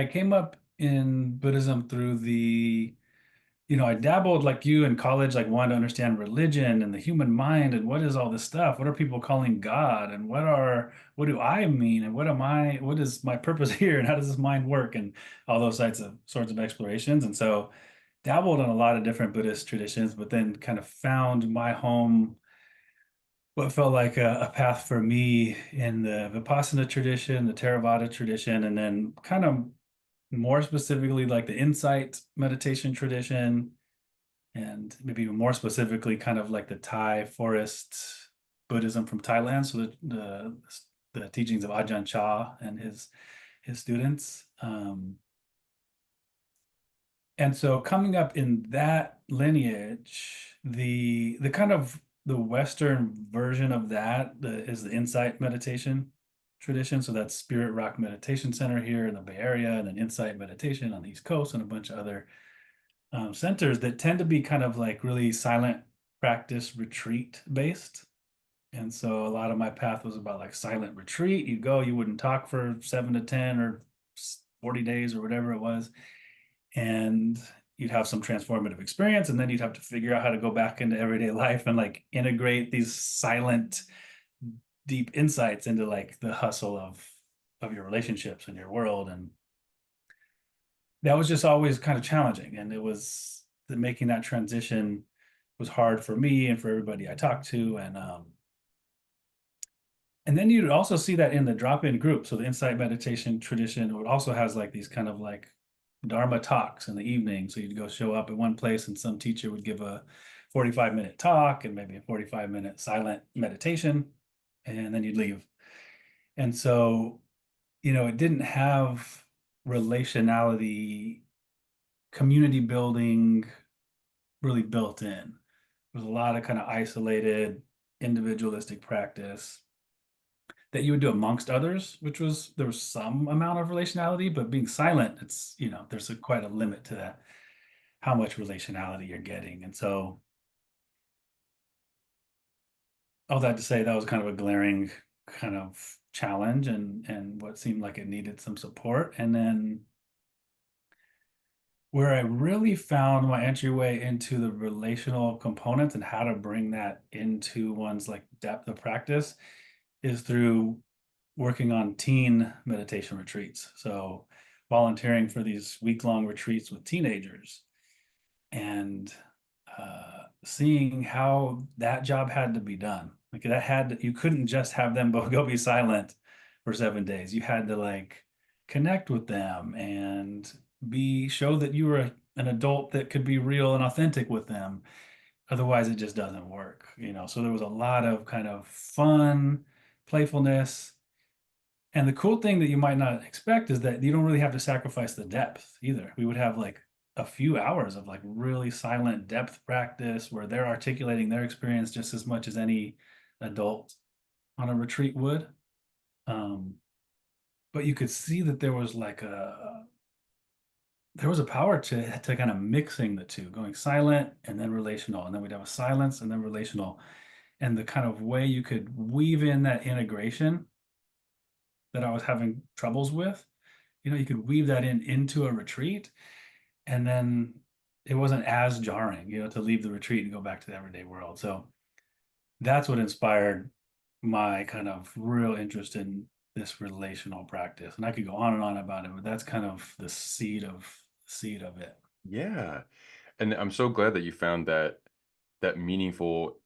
I came up in Buddhism through I dabbled like you in college, like wanted to understand religion and the human mind and what is all this stuff? What are people calling God? And what do I mean? And what is my purpose here? And how does this mind work? And all those sorts of explorations. And so dabbled in a lot of different Buddhist traditions, but then kind of found my home, what felt like a path for me in the Vipassana tradition, the Theravada tradition, and then kind of more specifically like the insight meditation tradition, and maybe more specifically kind of like the Thai forest Buddhism from Thailand. So the teachings of Ajahn Chah and his students. And so coming up in that lineage, the kind of the Western version of that is the insight meditation tradition. So that's Spirit Rock Meditation Center here in the Bay Area, and then Insight Meditation on the East Coast, and a bunch of other centers that tend to be kind of like really silent practice retreat based. And so a lot of my path was about like silent retreat. You go, you wouldn't talk for 7 to 10 or 40 days or whatever it was, and you'd have some transformative experience, and then you'd have to figure out how to go back into everyday life and like integrate these silent deep insights into like the hustle of your relationships and your world. And that was just always kind of challenging, and it was making that transition was hard for me and for everybody I talked to. And then you'd also see that in the drop-in group. So the insight meditation tradition, it also has like these kind of like Dharma talks in the evening. So you'd go show up at one place and some teacher would give a 45-minute talk and maybe a 45-minute silent meditation, and then you'd leave. And so, it didn't have relationality, community building really built in. There was a lot of kind of isolated, individualistic practice that you would do amongst others, there was some amount of relationality, but being silent, there's quite a limit to that, how much relationality you're getting. And so all that to say, that was kind of a glaring kind of challenge, and what seemed like it needed some support. And then where I really found my entryway into the relational components and how to bring that into one's like depth of practice is through working on teen meditation retreats. So volunteering for these week-long retreats with teenagers, and seeing how that job had to be done. Like you couldn't just have them go be silent for 7 days. You had to like connect with them and show that you were an adult that could be real and authentic with them. Otherwise, it just doesn't work. So there was a lot of kind of fun, playfulness. And the cool thing that you might not expect is that you don't really have to sacrifice the depth either. We would have like a few hours of like really silent depth practice where they're articulating their experience just as much as any adult on a retreat would. But you could see that there was a power to kind of mixing the two, going silent and then relational, and then we'd have a silence and then relational, and the kind of way you could weave in that integration that I was having troubles with. You could weave that into a retreat, and then it wasn't as jarring, to leave the retreat and go back to the everyday world. So that's what inspired my kind of real interest in this relational practice. And I could go on and on about it, but that's kind of the seed of it. Yeah. And I'm so glad that you found that meaningful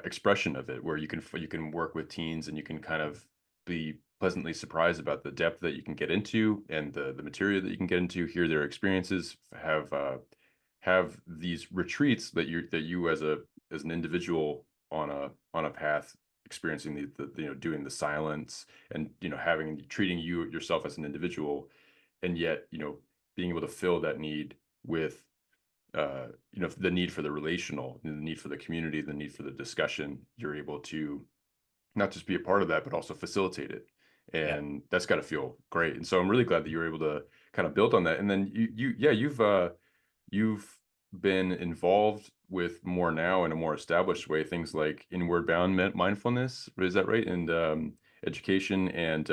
expression of it, where you can work with teens and you can kind of be pleasantly surprised about the depth that you can get into and the material that you can get into, hear their experiences, have these retreats that you as an individual on a path experiencing the doing the silence, and having treating yourself as an individual, and yet being able to fill that need with the need for the relational, the need for the community, the need for the discussion. You're able to not just be a part of that, but also facilitate it. Yeah. And that's got to feel great. And so I'm really glad that you were able to kind of build on that. And then you've been involved with more now in a more established way, things like inward bound mindfulness. Is that right? And education and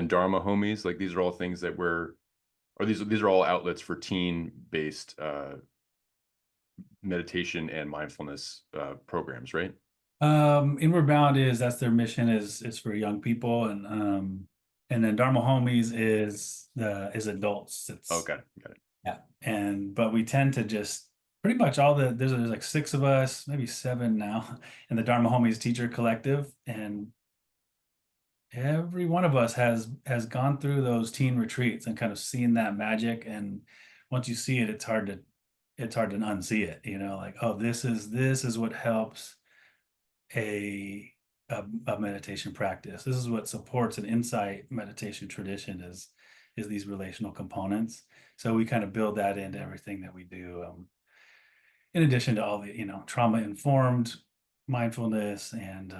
Dharma homies. Like, these are all things that or these are all outlets for teen-based meditation and mindfulness programs, right? Inward Bound is that's their mission is for young people, and then Dharma Homies is adults. It's Okay, got it. yeah, and but we tend to just pretty much there's like six of us, maybe seven now, in the Dharma Homies Teacher Collective, and every one of us has gone through those teen retreats and kind of seen that magic. And once you see it, it's hard to unsee it. Like, oh, this is what helps a, a meditation practice. This is what supports an insight meditation tradition is these relational components. So we kind of build that into everything that we do. In addition to all the trauma informed mindfulness and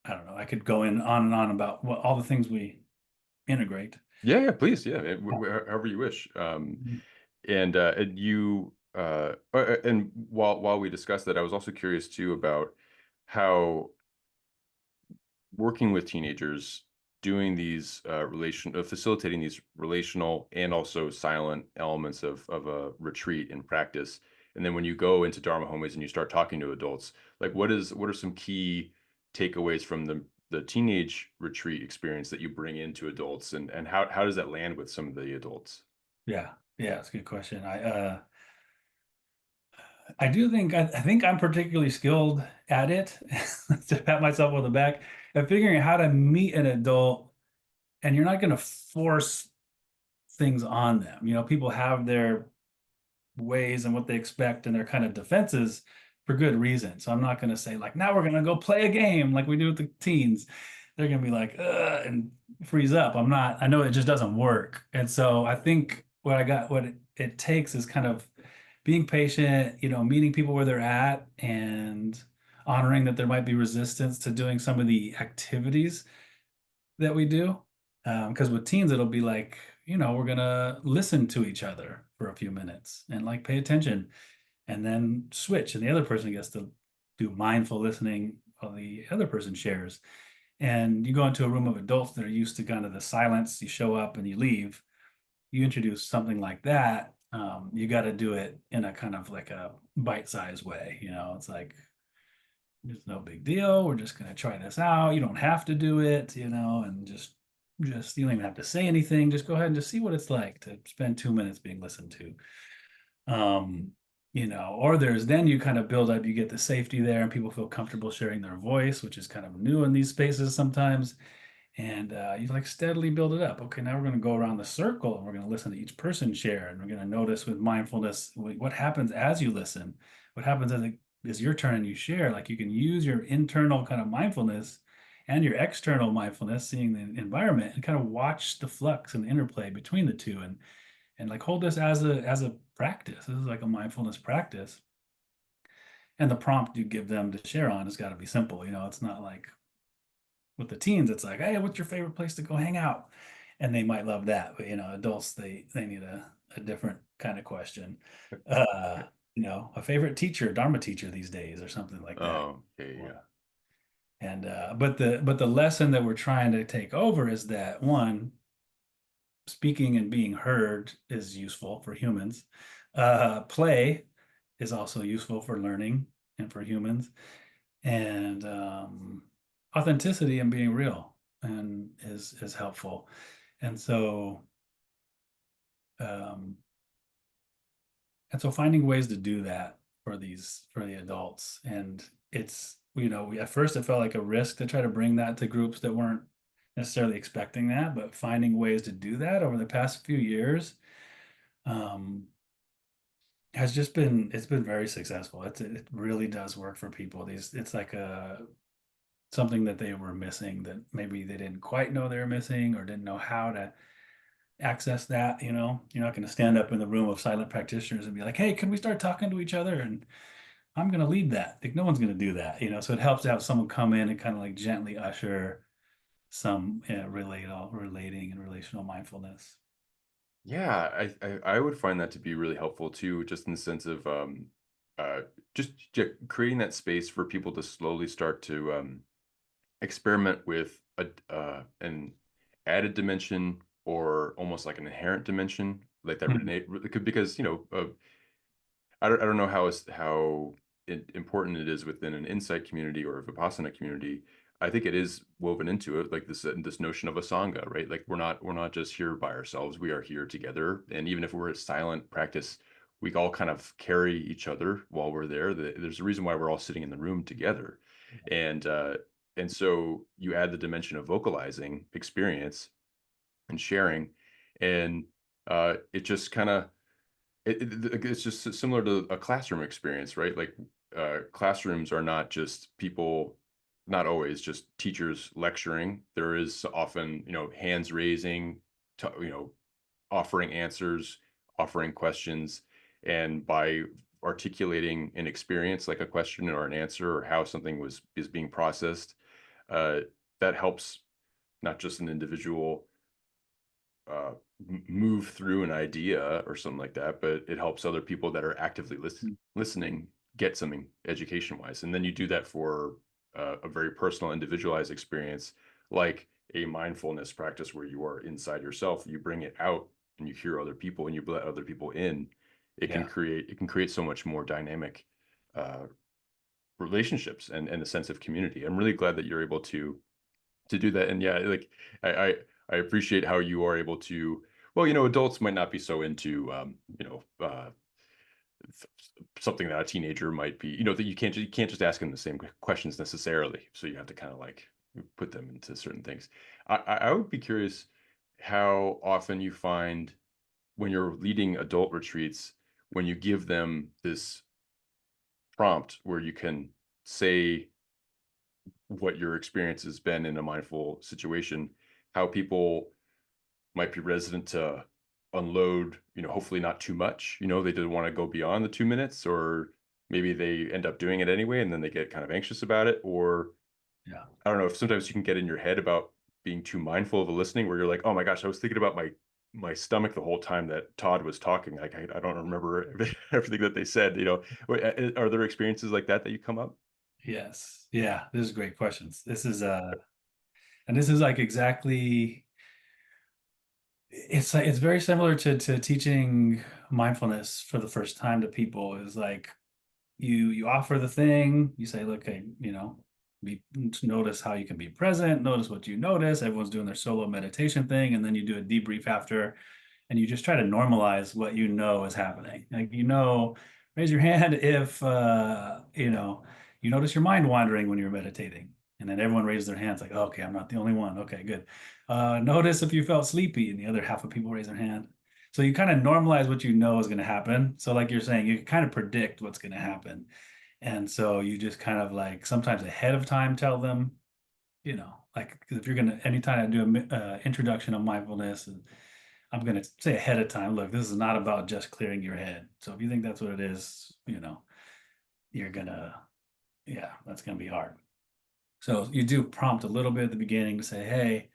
I don't know. I could go in on and on about all the things we integrate. Yeah, yeah, please, yeah, Yeah. however you wish. Mhm. And you and while we discussed that, I was also curious too about how working with teenagers, doing these facilitating these relational and also silent elements of a retreat in practice. And then when you go into Dharma homies and you start talking to adults, like what are some key takeaways from the teenage retreat experience that you bring into adults, and how does that land with some of the adults? Yeah, yeah, it's a good question. I do think I'm particularly skilled at it to pat myself on the back at figuring out how to meet an adult, and you're not going to force things on them. People have their ways and what they expect and their kind of defenses for good reason. So I'm not going to say like, now we're going to go play a game like we do with the teens. They're going to be like, ugh, and freeze up. I know it just doesn't work. And so I think what it takes is kind of being patient, meeting people where they're at and honoring that there might be resistance to doing some of the activities that we do. Because with teens, it'll be like, we're gonna listen to each other for a few minutes and like pay attention and then switch. And the other person gets to do mindful listening while the other person shares. And you go into a room of adults that are used to kind of the silence, you show up and you leave, you introduce something like that. You got to do it in a kind of like a bite-sized way. It's like, it's no big deal. We're just going to try this out. You don't have to do it, and just you don't even have to say anything. Just go ahead and just see what it's like to spend 2 minutes being listened to. Um, or then you kind of build up, you get the safety there and people feel comfortable sharing their voice, which is kind of new in these spaces sometimes. And you like steadily build it up. Okay, now we're going to go around the circle and we're going to listen to each person share. And we're going to notice with mindfulness what happens as you listen, what happens as it is your turn and you share. Like you can use your internal kind of mindfulness and your external mindfulness, seeing the environment, and kind of watch the flux and the interplay between the two, and like hold this as a practice. This is like a mindfulness practice. And the prompt you give them to share on has got to be simple. It's not like with the teens, it's like, hey, what's your favorite place to go hang out? And they might love that, but adults they need a different kind of question. Uh, a favorite teacher, Dharma teacher these days, or something like that. Oh, okay, yeah. And but the lesson that we're trying to take over is that one, speaking and being heard is useful for humans. Play is also useful for learning and for humans, and authenticity and being real and is helpful. And so um, finding ways to do that for the adults, and it's at first it felt like a risk to try to bring that to groups that weren't necessarily expecting that, but finding ways to do that over the past few years um, it's been very successful. It really does work for people. It's like a something that they were missing that maybe they didn't quite know they were missing or didn't know how to access that. You're not going to stand up in the room of silent practitioners and be like, hey, can we start talking to each other? And I'm going to lead that. Like, no one's going to do that. So it helps to have someone come in and kind of like gently usher some relating and relational mindfulness. Yeah, I would find that to be really helpful too, just in the sense of uh, just creating that space for people to slowly start to experiment with an added dimension or almost like an inherent dimension, like that Hmm. because I don't know how important it is within an insight community or a Vipassana community. I think it is woven into it, like this notion of a sangha, right? Like we're not just here by ourselves. We are here together, and even if we're a silent practice, we all kind of carry each other while we're there. There's a reason why we're all sitting in the room together, and uh, and so you add the dimension of vocalizing experience and sharing, and it just kind of it's just similar to a classroom experience, right? Like classrooms are not just people, not always just teachers lecturing. There is often, hands raising, offering answers, offering questions, and by articulating an experience like a question or an answer or how something is being processed, uh, that helps not just an individual uh, move through an idea or something like that, but it helps other people that are actively listening get something education wise. And then you do that for a very personal, individualized experience, like a mindfulness practice where you are inside yourself, you bring it out and you hear other people and you let other people in. Yeah. It can create so much more dynamic uh, relationships and a sense of community. I'm really glad that you're able to do that. And yeah, like I, I I appreciate how you are able to. Well, adults might not be so into something that a teenager might be. That you can't just ask them the same questions necessarily. So you have to kind of like put them into certain things. I would be curious how often you find when you're leading adult retreats, when you give them this prompt where you can say what your experience has been in a mindful situation, how people might be resident to unload, hopefully not too much. They didn't want to go beyond the 2 minutes, or maybe they end up doing it anyway and then they get kind of anxious about it. Or Yeah. I don't know if sometimes you can get in your head about being too mindful of a listening where you're like, oh my gosh, I was thinking about my stomach the whole time that Todd was talking. Like I don't remember everything that they said. Are there experiences like that you come up? Yes. Yeah. This is great questions. And this is like exactly, it's like it's very similar to teaching mindfulness for the first time to people. Is like you offer the thing, you say, look, hey, be notice how you can be present, notice what you notice. Everyone's doing their solo meditation thing, and then you do a debrief after, and you just try to normalize what you know is happening. Like, raise your hand if you notice your mind wandering when you're meditating. And then everyone raises their hands like, oh, okay, I'm not the only one. Okay, good. Notice if you felt sleepy, and the other half of people raise their hand. So you kind of normalize what you know is going to happen. So like you're saying, you can kind of predict what's going to happen. And so you just kind of like sometimes ahead of time tell them, like 'cause if you're going to, anytime I do a introduction of mindfulness, and I'm going to say ahead of time, look, this is not about just clearing your head. So if you think that's what it is, you're going to, yeah, that's going to be hard. So you do prompt a little bit at the beginning to say, hey,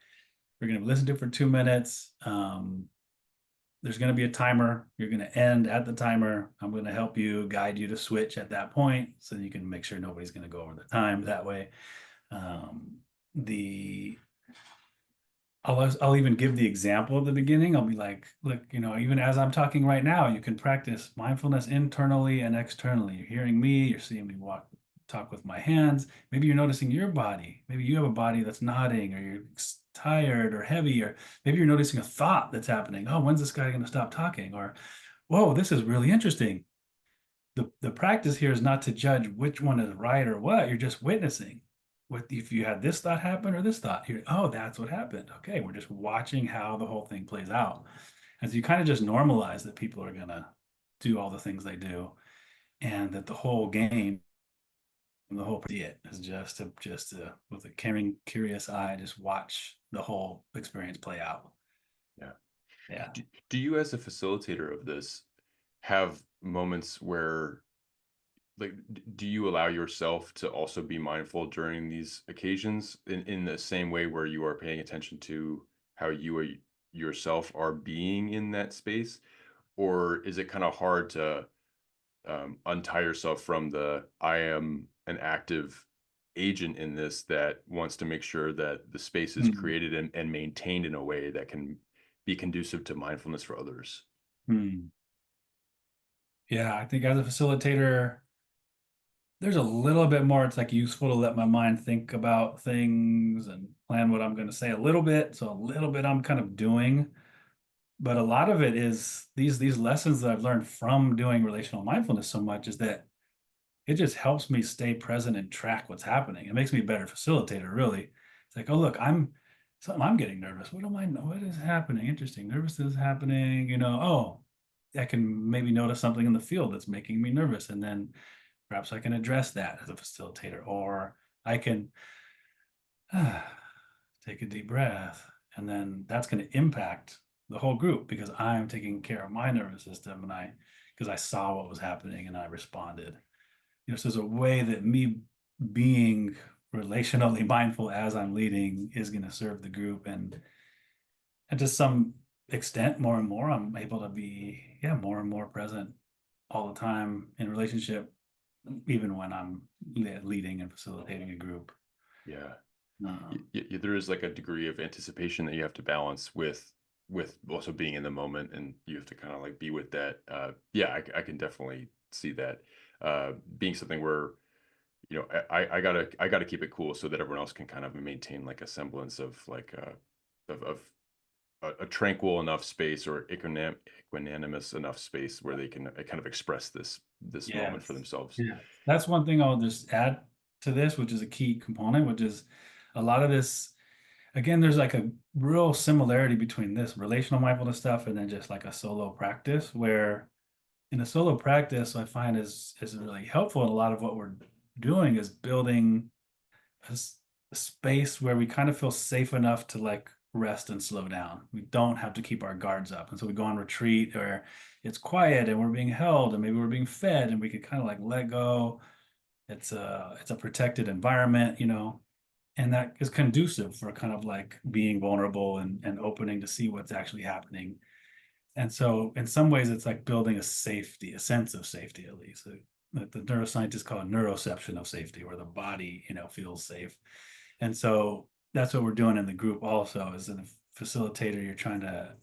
we're going to listen to it for 2 minutes. There's going to be a timer. You're going to end at the timer. I'm going to help you guide you to switch at that point so you can make sure nobody's going to go over the time that way. The I'll even give the example at the beginning. I'll be like, look, even as I'm talking right now, you can practice mindfulness internally and externally. You're hearing me, you're seeing me talk with my hands. Maybe you're noticing your body. Maybe you have a body that's nodding, or you're tired or heavy, or maybe you're noticing a thought that's happening. Oh, when's this guy going to stop talking? Or, whoa, this is really interesting. The practice here is not to judge which one is right or what. You're just witnessing. What if you had this thought happen or this thought? Oh, that's what happened. Okay, we're just watching how the whole thing plays out. And so you kind of just normalize that people are gonna do all the things they do, and that the whole game, the whole idea is just to with a caring, curious eye, just watch the whole experience play out. Yeah. Yeah. Do you, as a facilitator of this, have moments where, like, do you allow yourself to also be mindful during these occasions in the same way where you are paying attention to how you yourself are being in that space? Or is it kind of hard to untie yourself from the I am an active agent in this that wants to make sure that the space is Mm, created and maintained in a way that can be conducive to mindfulness for others. mm. Yeah, I think as a facilitator, there's a little bit more. It's like useful to let my mind think about things and plan what I'm going to say a little bit. So a little bit I'm kind of doing, but a lot of it is these lessons that I've learned from doing relational mindfulness so much is that it just helps me stay present and track what's happening. It makes me a better facilitator, really. It's like, oh look, I'm getting nervous. What am I what is happening? Interesting. Nervousness is happening, oh, I can maybe notice something in the field that's making me nervous. And then perhaps I can address that as a facilitator, or I can take a deep breath. And then that's going to impact the whole group because I'm taking care of my nervous system and because I saw what was happening and I responded. So there's a way that me being relationally mindful as I'm leading is going to serve the group. And to some extent, more and more, I'm able to be, yeah, more and more present all the time in relationship, even when I'm leading and facilitating a group. Yeah. Um, There is like a degree of anticipation that you have to balance with also being in the moment, and you have to kind of like be with that. Yeah, I can definitely see that being something where I gotta keep it cool so that everyone else can kind of maintain like a semblance of like of a tranquil enough space or equanimous enough space where they can kind of express this moment for yes. themselves. Yeah. That's one thing I'll just add to this, which is a key component, which is a lot of this. Again, there's like a real similarity between this relational mindfulness stuff and then just like a solo practice, where in a solo practice, I find is really helpful. And a lot of what we're doing is building a, a space where we kind of feel safe enough to like rest and slow down. We don't have to keep our guards up. And so we go on retreat where it's quiet and we're being held and maybe we're being fed and we can kind of like let go. It's a protected environment, and that is conducive for kind of like being vulnerable and opening to see what's actually happening. And so in some ways it's like building a sense of safety at least. That the neuroscientists call it neuroception of safety, where the body, feels safe. And so that's what we're doing in the group also, is in a facilitator, you're trying to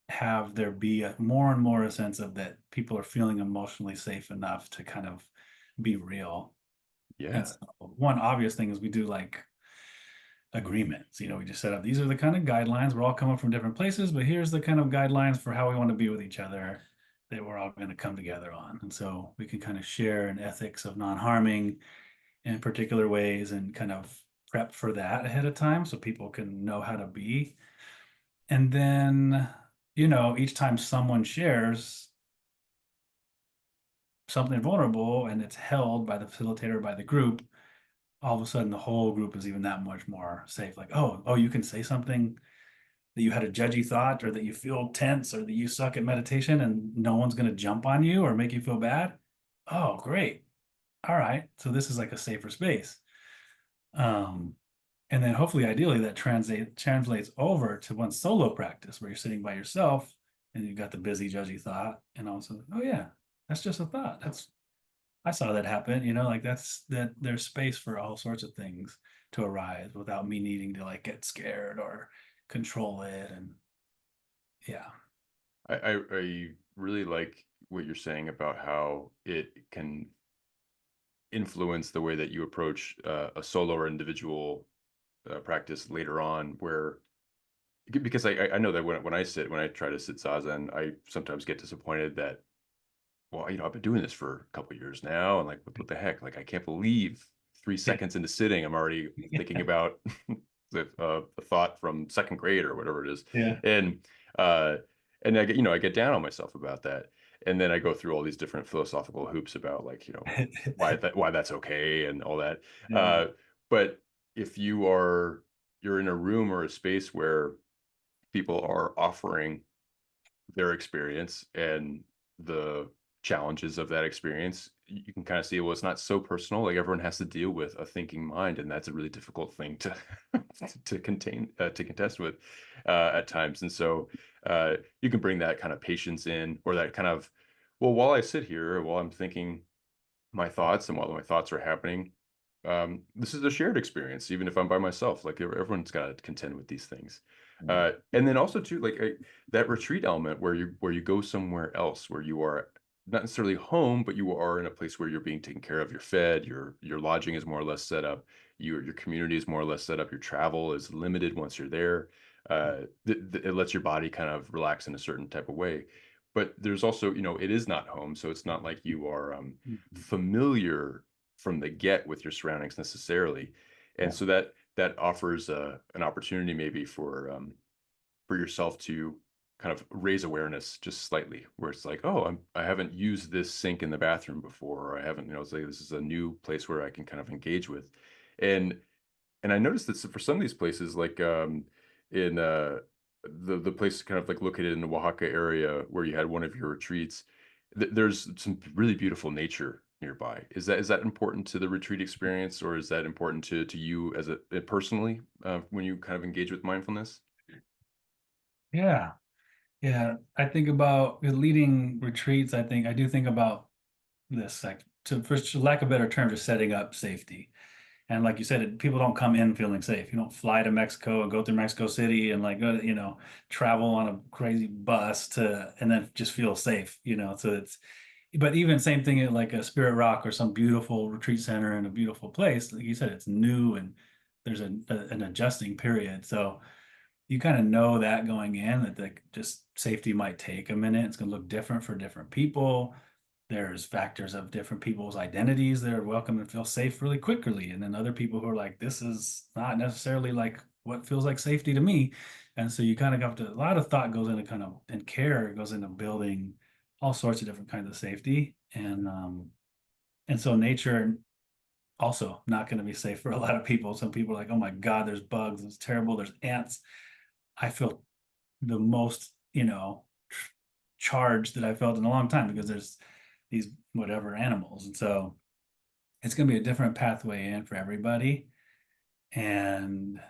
have there be more and more a sense of that people are feeling emotionally safe enough to kind of be real. And Yeah. so one obvious thing is we do like agreements. We just set up these are the kind of guidelines. We're all coming from different places, but here's the kind of guidelines for how we want to be with each other that we're all going to come together on. And so we can kind of share an ethics of non-harming in particular ways and kind of prep for that ahead of time so people can know how to be. And then, each time someone shares something vulnerable and it's held by the facilitator, by the group, all of a sudden the whole group is even that much more safe. Like, oh, you can say something that you had a judgy thought or that you feel tense or that you suck at meditation and no one's going to jump on you or make you feel bad. Oh, great. All right. So this is like a safer space. Um, and then hopefully, ideally, that translates over to one solo practice where you're sitting by yourself and you've got the busy, judgy thought, and also, oh yeah, that's just a thought. I saw that happen. Like that. There's space for all sorts of things to arise without me needing to like get scared or control it. And yeah, I really like what you're saying about how it can influence the way that you approach a solo or individual practice later on, where because I know that when I try to sit zazen, I sometimes get disappointed that, well, I've been doing this for a couple of years now, and like what the heck, like I can't believe three yeah, seconds into sitting I'm already thinking about the thought from second grade or whatever it is. yeah, And uh I get down on myself about that, and then I go through all these different philosophical hoops about like why that's okay and all that. yeah, uh but if you're in a room or a space where people are offering their experience and the challenges of that experience, you can kind of see, well, it's not so personal. Like everyone has to deal with a thinking mind, and that's a really difficult thing to to contest with at times. And so you can bring that kind of patience in, or that kind of, well, while I sit here, while I'm thinking my thoughts, and while my thoughts are happening, this is a shared experience, even if I'm by myself. Like everyone's got to contend with these things. Mm. And then also too, like that retreat element where you go somewhere else, where you are not necessarily home, but you are in a place where you're being taken care of. You're fed. Your lodging is more or less set up. Your community is more or less set up. Your travel is limited once you're there. It lets your body kind of relax in a certain type of way. But there's also, it is not home, so it's not like you are Mhm. familiar from the get with your surroundings necessarily, and Yeah. so that offers an opportunity maybe for yourself to kind of raise awareness just slightly, where it's like, oh, I haven't used this sink in the bathroom before, or I haven't, it's like this is a new place where I can kind of engage with, and and I noticed that for some of these places, like in the place kind of like located in the Oaxaca area where you had one of your retreats, there's some really beautiful nature nearby. Is that important to the retreat experience, or is that important to you as a personally when you kind of engage with mindfulness? Yeah. Yeah. I think about leading retreats. I do think about this, like, for lack of a better term, just setting up safety. And like you said, people don't come in feeling safe. You don't fly to Mexico and go through Mexico City and like go, travel on a crazy bus to and then just feel safe. So it's, but even same thing at like a Spirit Rock or some beautiful retreat center in a beautiful place. Like you said, it's new and there's an adjusting period. So you kind of know that going in that the just safety might take a minute. It's going to look different for different people. There's factors of different people's identities that are welcome and feel safe really quickly. And then other people who are like, this is not necessarily like what feels like safety to me. And so you kind of have to, a lot of thought goes into and care goes into building all sorts of different kinds of safety. And so nature also not going to be safe for a lot of people. Some people are like, oh my God, there's bugs, it's terrible, there's ants. I feel the most, charge that I felt in a long time because there's these whatever animals. And so it's going to be a different pathway in for everybody. And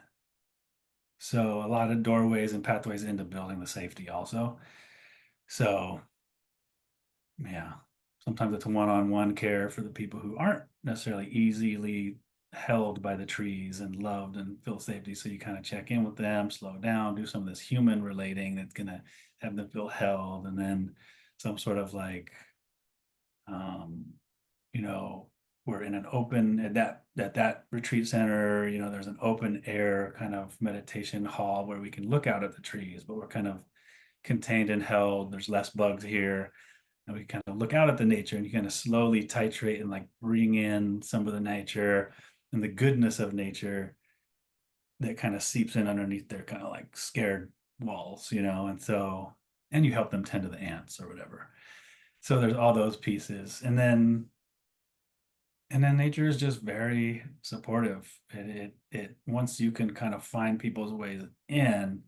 so a lot of doorways and pathways into building the safety also. So yeah, sometimes it's one-on-one care for the people who aren't necessarily easily held by the trees and loved and feel safety. So you kind of check in with them, slow down, do some of this human relating that's gonna have them feel held, and then some sort of like um, you know, we're in an open at that retreat center, there's an open air kind of meditation hall where we can look out at the trees, but we're kind of contained and held. There's less bugs here and we kind of look out at the nature and you kind of slowly titrate and like bring in some of the nature and the goodness of nature that kind of seeps in underneath their kind of like scared walls. And you help them tend to the ants or whatever. So there's all those pieces. And then nature is just very supportive. It once you can kind of find people's ways in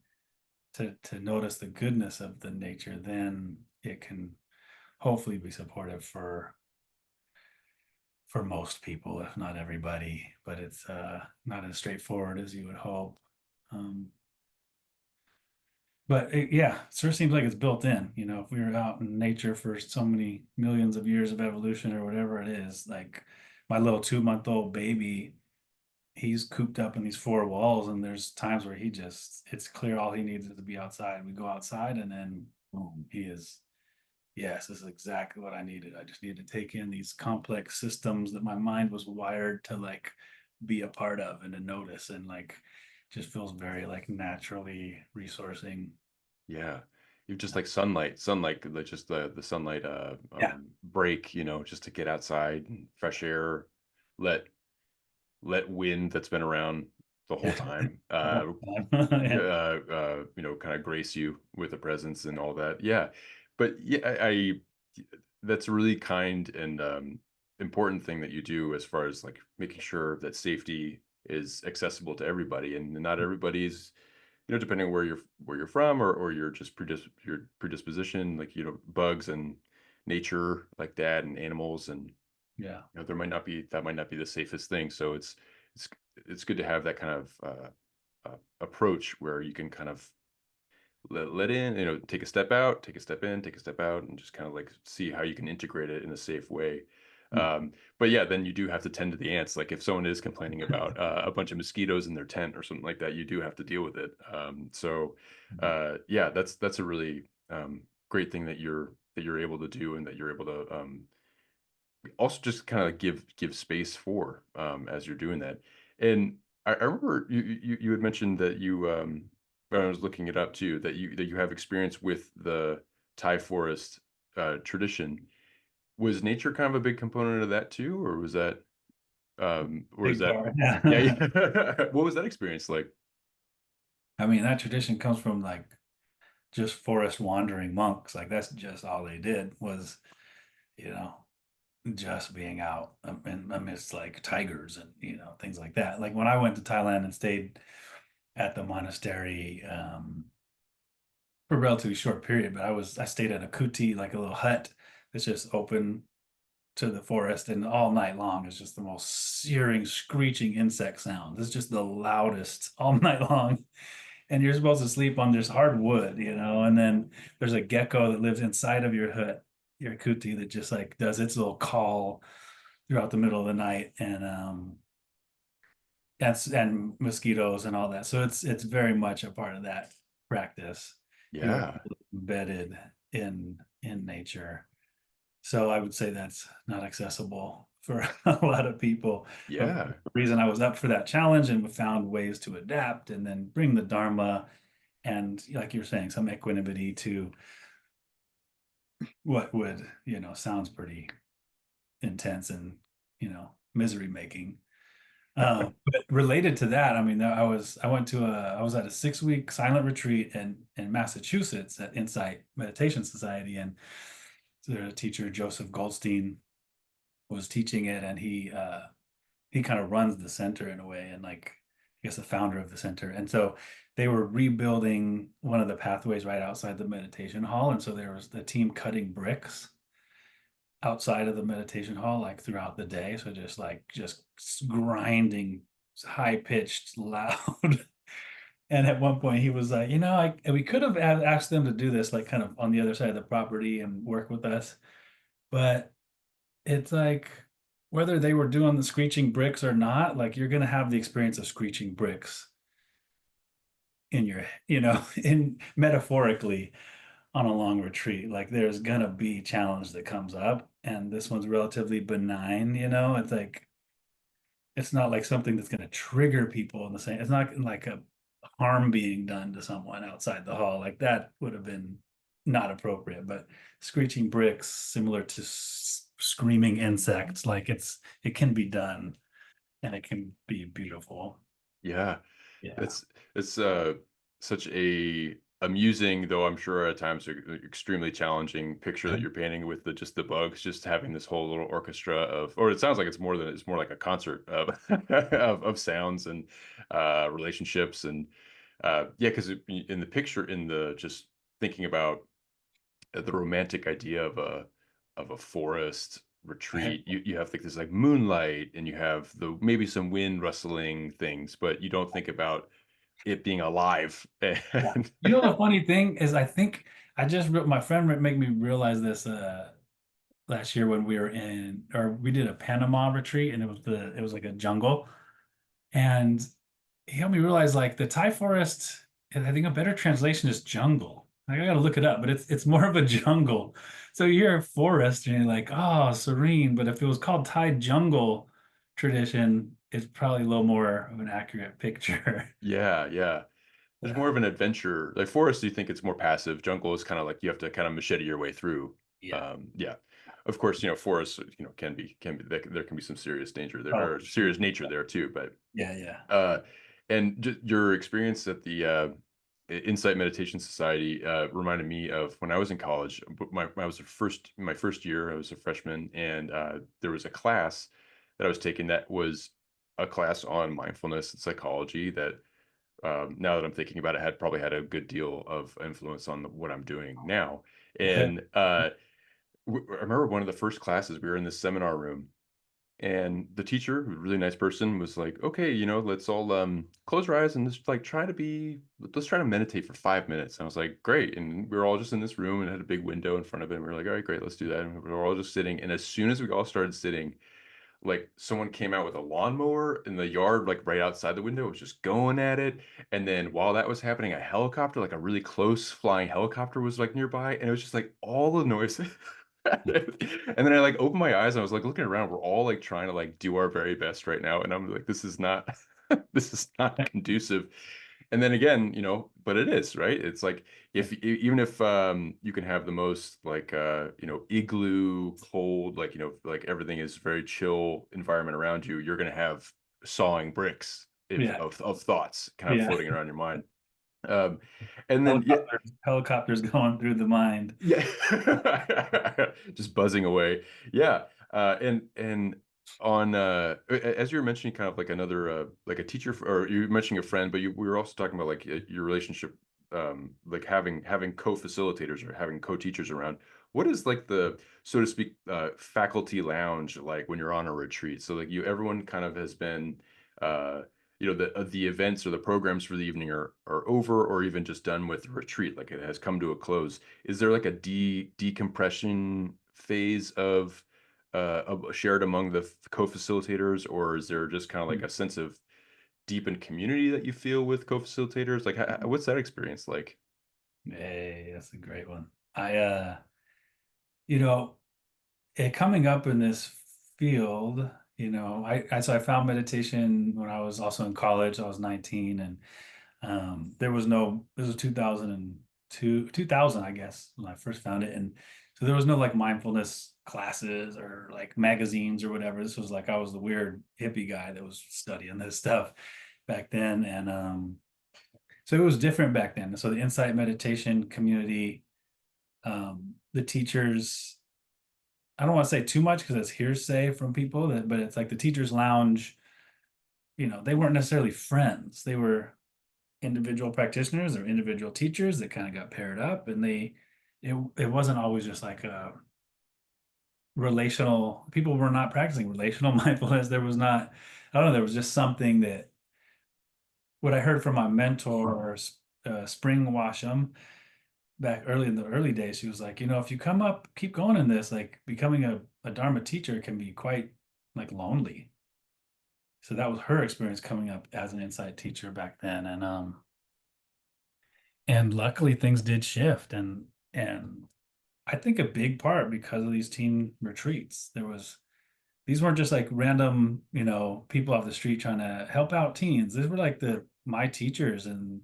to notice the goodness of the nature, then it can hopefully be supportive for most people, if not everybody, but it's not as straightforward as you would hope. Um, but yeah, it sure seems like it's built in. If we were out in nature for so many millions of years of evolution or whatever it is, like my little 2-month-old baby, he's cooped up in these four walls, and there's times where it's clear all he needs is to be outside. We go outside, and then boom, he is. Yes, this is exactly what I needed. I just needed to take in these complex systems that my mind was wired to like be a part of and to notice and like just feels very like naturally resourcing. Yeah. You've just like sunlight, just the sunlight Yeah. break, just to get outside and fresh air, let wind that's been around the whole time The whole time. Yeah. kind of grace you with a presence and all that. Yeah. But yeah, that's a really kind and important thing that you do as far as like making sure that safety is accessible to everybody, and not everybody's, depending on where you're from, or your predisposition, like, bugs and nature like that and animals, and Yeah. there might not be that might not be the safest thing. So it's it's good to have that kind of approach where you can kind of let in, take a step out, take a step in, take a step out, and just kind of like see how you can integrate it in a safe way. Mm. But yeah, then you do have to tend to the ants. Like if someone is complaining about a bunch of mosquitoes in their tent or something like that, you do have to deal with it. Yeah, that's a really great thing that you're able to do, and that you're able to also just kind of give space for as you're doing that. And I remember you had mentioned that when I was looking it up too, that you have experience with the Thai forest tradition. Was nature kind of a big component of that too, or is Big that part. yeah, Yeah. yeah. What was that experience like? I mean, that tradition comes from like just forest wandering monks. Like that's just all they did was, you know, just being out amidst like tigers and things like that. Like when I went to Thailand and stayed at the monastery for a relatively short period, but I stayed at a kuti, like a little hut that's just open to the forest, and all night long is just the most searing, screeching insect sounds. It's just the loudest all night long. And you're supposed to sleep on this hard wood, and then there's a gecko that lives inside of your hut, your kuti, that just like does its little call throughout the middle of the night, and mosquitoes and all that. So it's very much a part of that practice. You're Yeah, embedded in nature. So I would say that's not accessible for a lot of people. But for yeah, the reason I was up for that challenge and found ways to adapt and then bring the Dharma and, like you're saying, some equanimity to what would, sounds pretty intense and, misery making. But related to that, I mean, I was at a 6 week silent retreat in Massachusetts at Insight Meditation Society, and the teacher Joseph Goldstein was teaching it, and he kind of runs the center in a way, and like I guess the founder of the center. And so they were rebuilding one of the pathways right outside the meditation hall, and so there was the team cutting bricks outside of the meditation hall like throughout the day, so just grinding, high pitched, loud. And at one point he was like, we could have asked them to do this like kind of on the other side of the property and work with us, but it's like whether they were doing the screeching bricks or not, like you're going to have the experience of screeching bricks in your, in metaphorically on a long retreat. Like there's going to be challenge that comes up, and this one's relatively benign, it's like it's not like something that's going to trigger people in the same, it's not like a harm being done to someone outside the hall. Like that would have been not appropriate, but screeching bricks similar to screaming insects, like it can be done, and it can be beautiful. yeah. Yeah. It's such a amusing, though I'm sure at times extremely challenging picture that you're painting with the bugs, just having this whole little orchestra of, or it sounds like it's more like a concert of of sounds and relationships and yeah, because in the picture, in the just thinking about the romantic idea of a forest retreat, you have like this like moonlight, and you have the maybe some wind rustling things, but you don't think about it being alive. Yeah. And The funny thing is, I think my friend made me realize this last year when we did a Panama retreat, and it was like a jungle, and he helped me realize like the Thai forest, and I think a better translation is jungle. Like I gotta look it up, but it's more of a jungle. So you hear forest and you're like, oh, serene. But if it was called Thai jungle tradition, it's probably a little more of an accurate picture. yeah, yeah. There's more Yeah. of an adventure. Like forest, you think it's more passive. Jungle is kind of like you have to kind of machete your way through. Yeah. Yeah. Of course, forests, can be there can be some serious danger there, Oh, or for sure. serious nature there too. But Yeah, yeah. uh, and your experience at the Insight Meditation Society reminded me of when I was in college. I was my first year. I was a freshman, and there was a class that I was taking that was a class on mindfulness and psychology that now that I'm thinking about it, had probably had a good deal of influence on what I'm doing now. Okay. And I remember one of the first classes, we were in this seminar room, And the teacher, who's a really nice person, was like, okay, let's all close our eyes and just like let's try to meditate for 5 minutes. And I was like, great. And we were all just in this room and had a big window in front of it. And we were like, all right, great, let's do that. And we were all just sitting. And as soon as we all started sitting, like someone came out with a lawnmower in the yard, like right outside the window, was just going at it. And then while that was happening, a helicopter, like a really close flying helicopter, was like nearby, and it was just like all the noise. And then I like opened my eyes and I was like looking around. We're all like trying to like do our very best right now, and I'm like, this is not, this is not conducive. And then again, but it is, right? It's like if even if you can have the most like igloo cold, like like everything is very chill environment around you, you're gonna have sawing bricks Yeah. of thoughts kind of Yeah. floating around your mind. Um, and then yeah, Helicopters going through the mind. yeah, just buzzing away. Yeah, and on as you were mentioning, kind of like another like a teacher, or you were mentioning a friend, but we were also talking about like your relationship, like having co-facilitators or having co-teachers around. What is like the, so to speak, faculty lounge like when you're on a retreat? So like everyone kind of has been. The events or the programs for the evening are over, or even just done with the retreat, like it has come to a close. Is there like a decompression phase shared among the co-facilitators, or is there just kind of like a sense of deepened community that you feel with co-facilitators? Like, what's that experience like? Hey, that's a great one. You know, coming up in this field, so I found meditation when I was also in college. I was 19, and there was no, this was 2002, 2000, I guess, when I first found it. And so there was no like mindfulness classes or like magazines or whatever. This was like I was the weird hippie guy that was studying this stuff back then. And so it was different back then. So the insight meditation community, the teachers, I don't want to say too much because it's hearsay from people that, but it's like the teachers lounge, they weren't necessarily friends. They were individual practitioners or individual teachers that kind of got paired up, and it wasn't always just like a relational, people were not practicing relational mindfulness. There was not, I don't know, there was just something that what I heard from my mentor, Spring Washam, back early in the early days. She was like, if you come up, keep going in this, like becoming a Dharma teacher can be quite like lonely. So that was her experience coming up as an insight teacher back then. And luckily things did shift. And I think a big part because of these teen retreats, these weren't just like random, people off the street trying to help out teens. These were like my teachers, and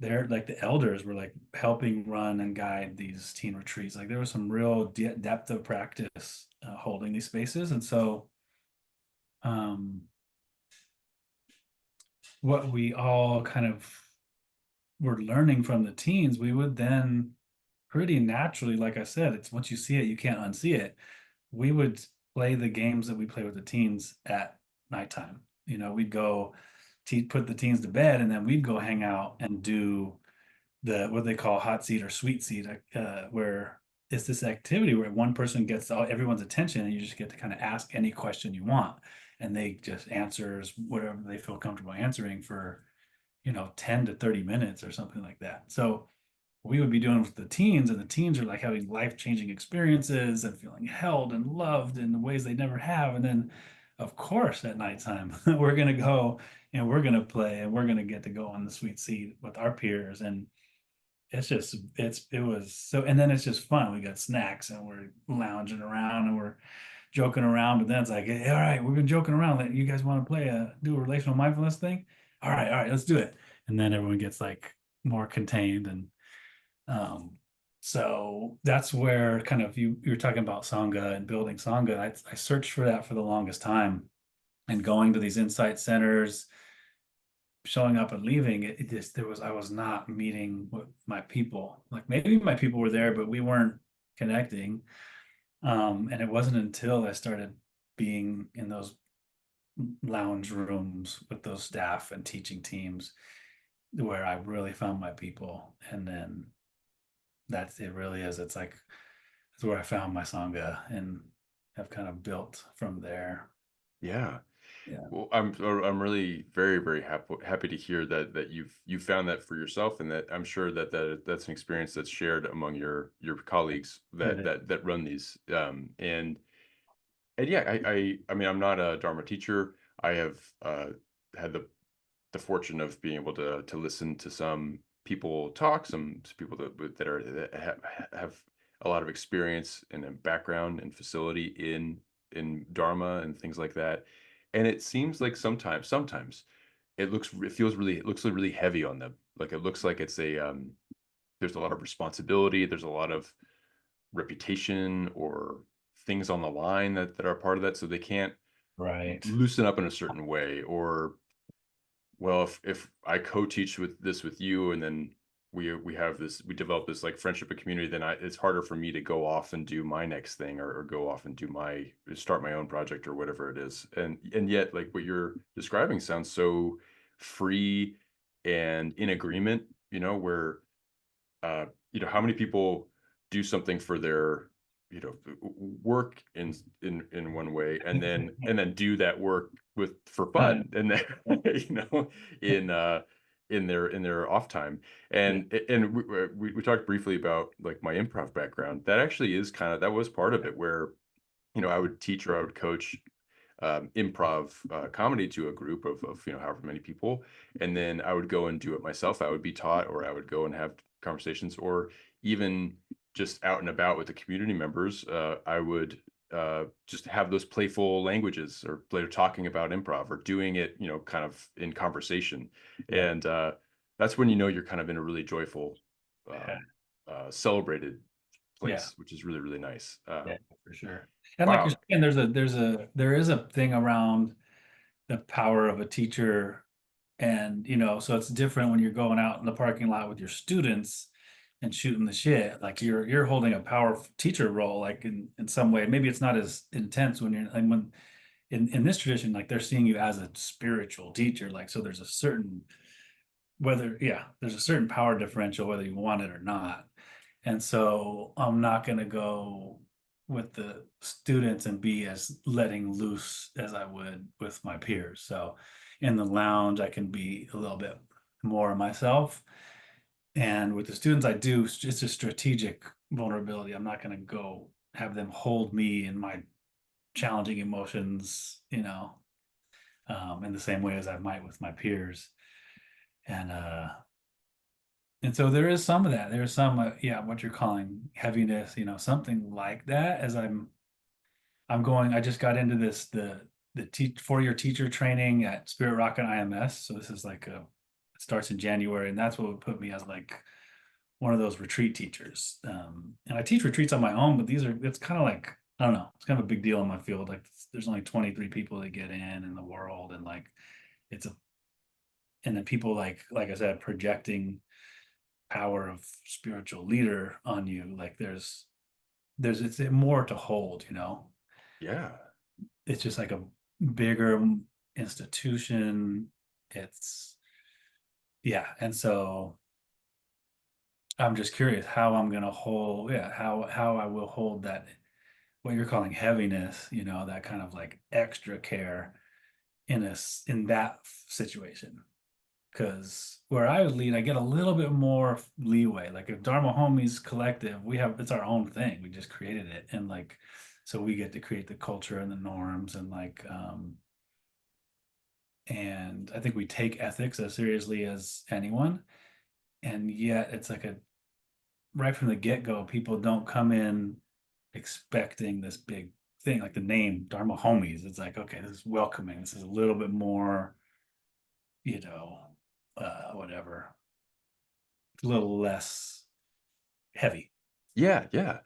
they're like the elders were like helping run and guide these teen retreats. Like there was some real depth of practice holding these spaces. And so um, what we all kind of were learning from the teens, we would then pretty naturally, like I said, it's once you see it, you can't unsee it. We would play the games that we play with the teens at nighttime. We'd go put the teens to bed, and then we'd go hang out and do the what they call hot seat or sweet seat, where it's this activity where one person gets everyone's attention, and you just get to kind of ask any question you want, and they just answers whatever they feel comfortable answering for 10 to 30 minutes or something like that. So we would be doing with the teens, and the teens are like having life-changing experiences and feeling held and loved in ways they never have. And then of course at nighttime we're going to go and we're going to play, and we're going to get to go on the sweet seat with our peers. And it was so, and then it's just fun. We got snacks and we're lounging around and we're joking around. But then it's like, hey, all right, we've been joking around. Like, you guys want to do a relational mindfulness thing? All right, let's do it. And then everyone gets like more contained. And um, so that's where kind of you're talking about Sangha and building Sangha. I searched for that for the longest time, and going to these insight centers, showing up and leaving. It just, I was not meeting with my people. Like maybe my people were there, but we weren't connecting. And it wasn't until I started being in those lounge rooms with those staff and teaching teams where I really found my people. And then that's it, really is. It's like that's where I found my Sangha and have kind of built from there. Yeah. Yeah, Well, I'm really very, very happy to hear that you've found that for yourself, and that I'm sure that's an experience that's shared among your colleagues it is. that run these. And yeah, I mean, I'm not a Dharma teacher. I have had the fortune of being able to listen to some people talk, some people that have a lot of experience and a background and facility in Dharma and things like that. And it seems like sometimes it looks really heavy on them. Like it looks like it's a there's a lot of responsibility, there's a lot of reputation or things on the line that are part of that, so they can't Right. loosen up in a certain way. Or, well, if I co-teach with you, and then we develop this like friendship and community, then it's harder for me to go off and do my next thing, or go off and start my own project or whatever it is. And yet, like, what you're describing sounds so free and in agreement, where how many people do something for their, work in one way, and then do that work for Uh, fun, and then yeah, in their off time. yeah, And we talked briefly about like my improv background. That actually is that was part of it, where I would teach or I would coach improv comedy to a group of however many people, and then I would go and do it myself. I would be taught, or I would go and have conversations, or even just out and about with the community members. I would just have those playful languages, or talking about improv, or doing it, kind of in conversation. yeah, And that's when you're kind of in a really joyful, yeah, celebrated yeah, place, which is really, really nice. yeah, for sure. And like you're Wow. saying, there is a thing around the power of a teacher, and so it's different when you're going out in the parking lot with your students and shooting the shit. Like you're holding a power teacher role, like in some way. Maybe it's not as intense when you're like when in this tradition, like they're seeing you as a spiritual teacher. Like so, there's a certain there's a certain power differential whether you want it or not. And so I'm not going to go with the students and be as letting loose as I would with my peers. So in the lounge, I can be a little bit more myself. And with the students, I do, it's a strategic vulnerability. I'm not going to go have them hold me in my challenging emotions, in the same way as I might with my peers. And so there is some of that. There's some, yeah, what you're calling heaviness, something like that. As I just got into the 4-year teacher training at Spirit Rock and IMS. So this is like it starts in January, and that's what would put me as like one of those retreat teachers. And I teach retreats on my own, but it's kind of like, I don't know, it's kind of a big deal in my field. Like there's only 23 people that get in the world, and like it's a, and then people like I said, projecting power of spiritual leader on you. Like there's it's more to hold. Yeah. It's just like a bigger institution. It's Yeah. And so I'm just curious how I'm gonna hold, yeah, how I will hold that, what you're calling heaviness, that kind of like extra care in that situation. Because where I would lead, I get a little bit more leeway. Like if Dharma Homies Collective, it's our own thing. We just created it, and like, so we get to create the culture and the norms, and like, and I think we take ethics as seriously as anyone. And yet, it's like a right from the get go, people don't come in expecting this big thing, like the name Dharma Homies. It's like, okay, this is welcoming. This is a little bit more, you know, whatever, a little less heavy. Yeah, yeah.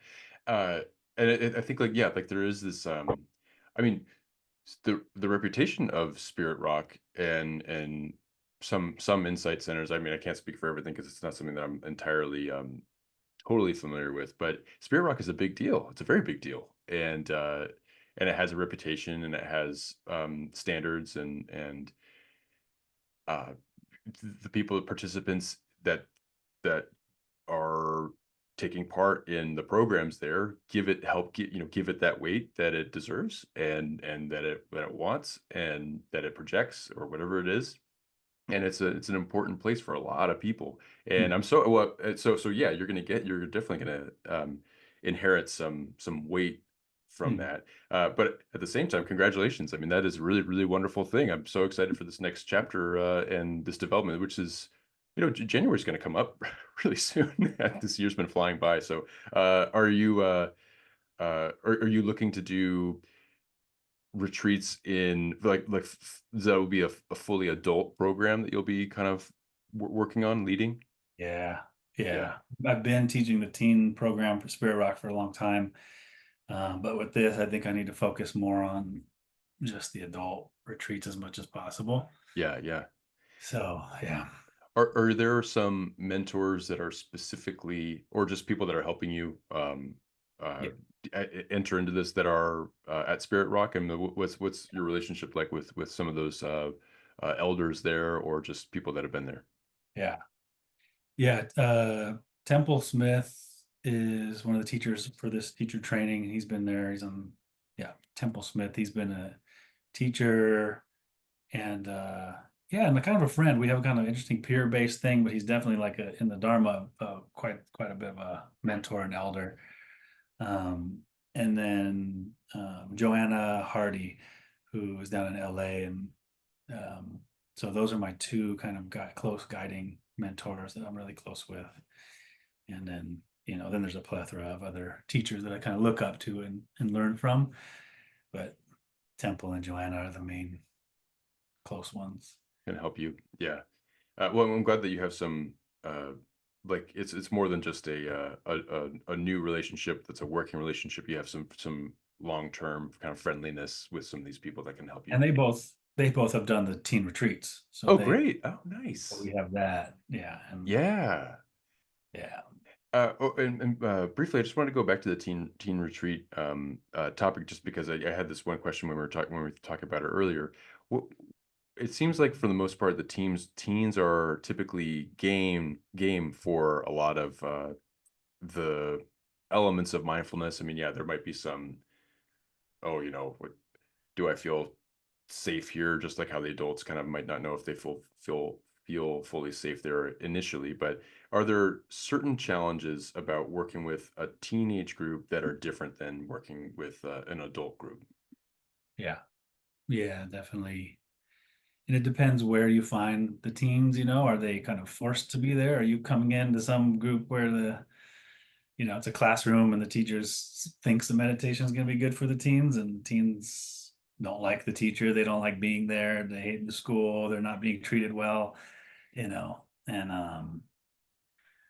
Uh, and I think, like, yeah, like there is this, I mean, the reputation of Spirit Rock and some insight centers. I mean, I can't speak for everything because it's not something that I'm entirely totally familiar with, but Spirit Rock is a big deal. It's a very big deal. And it has a reputation, and it has standards, and uh the participants that are taking part in the programs there, give it help get give it that weight that it deserves, and that it wants, and that it projects, or whatever it is. And it's an important place for a lot of people. And I'm so well, so yeah, you're definitely gonna inherit some weight from Mm. that. But at the same time, congratulations. I mean, that is a really, really wonderful thing. I'm so excited for this next chapter and this development, which is, January is going to come up really soon. This year's been flying by. So, are you looking to do retreats in that will be a fully adult program that you'll be kind of working on leading? Yeah, Yeah, yeah. I've been teaching the teen program for Spirit Rock for a long time. But with this, I think I need to focus more on just the adult retreats as much as possible. yeah, yeah. So yeah, Are there some mentors that are specifically, or just people that are helping you uh, yeah, enter into this, that are at Spirit Rock? And what's your relationship like with some of those elders there, or just people that have been there? yeah, yeah. Temple Smith is one of the teachers for this teacher training, and he's been there. He's on, yeah, Temple Smith. He's been a teacher and yeah, and kind of a friend. We have a kind of interesting peer-based thing, but he's definitely like in the Dharma, quite a bit of a mentor and elder. Um, and then Joanna Hardy, who is down in LA, and um, so those are my two kind of close guiding mentors that I'm really close with. And then then there's a plethora of other teachers that I kind of look up to and learn from, but Temple and Joanna are the main close ones. Can help you? Yeah. Well, I'm glad that you have some uh, like it's more than just a new relationship that's a working relationship. You have some long-term kind of friendliness with some of these people that can help you. And they both have done the teen retreats, so Oh, they great. Oh, nice. we have that, yeah, and Yeah. yeah, And briefly, I just wanted to go back to the teen retreat topic, just because I had this one question when we were talking about it earlier. What, it seems like for the most part, the teens are typically game for a lot of the elements of mindfulness. I mean, yeah, there might be some, oh, do I feel safe here? Just like how the adults kind of might not know if they feel fully safe there initially. But are there certain challenges about working with a teenage group that are different than working with an adult group? yeah, yeah, definitely. And it depends where you find the teens, are they kind of forced to be there? Are you coming into some group where it's a classroom and the teachers thinks the meditation is going to be good for the teens, and teens don't like the teacher, they don't like being there, they hate the school, they're not being treated well, and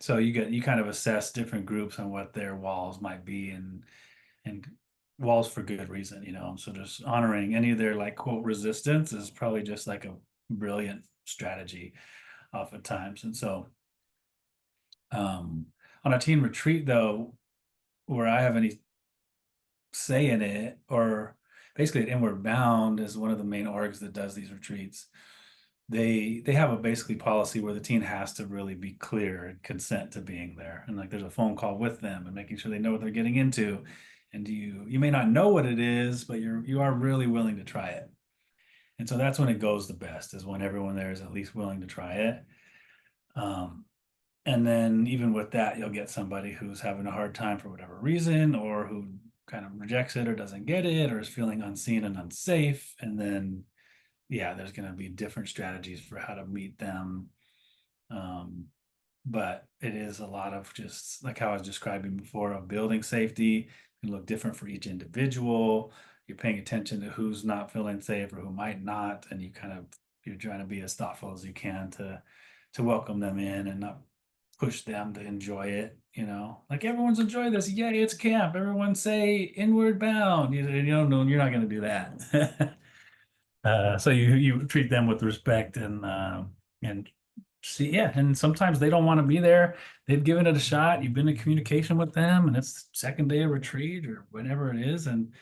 so you kind of assess different groups on what their walls might be, and walls for good reason, so just honoring any of their like quote resistance is probably just like a brilliant strategy oftentimes. And so on a teen retreat though, where I have any say in it, or basically at Inward Bound is one of the main orgs that does these retreats. They have a basically policy where the teen has to really be clear and consent to being there, and like there's a phone call with them and making sure they know what they're getting into, and you may not know what it is, but you are really willing to try it. And so that's when it goes the best, is when everyone there is at least willing to try it. um, and then even with that, you'll get somebody who's having a hard time for whatever reason, or who kind of rejects it or doesn't get it or is feeling unseen and unsafe. And then, yeah, there's going to be different strategies for how to meet them. Um, but it is a lot of just like how I was describing before, of building safety. It can look different for each individual. You're paying attention to who's not feeling safe or who might not, and you're trying to be as thoughtful as you can to welcome them in and not push them to enjoy it. Like everyone's enjoying this. Yay, it's camp. Everyone say inward bound. You don't know, you're not going to do that. So you treat them with respect and see, yeah. And sometimes they don't want to be there. They've given it a shot. You've been in communication with them, and it's the second day of retreat or whatever it is, and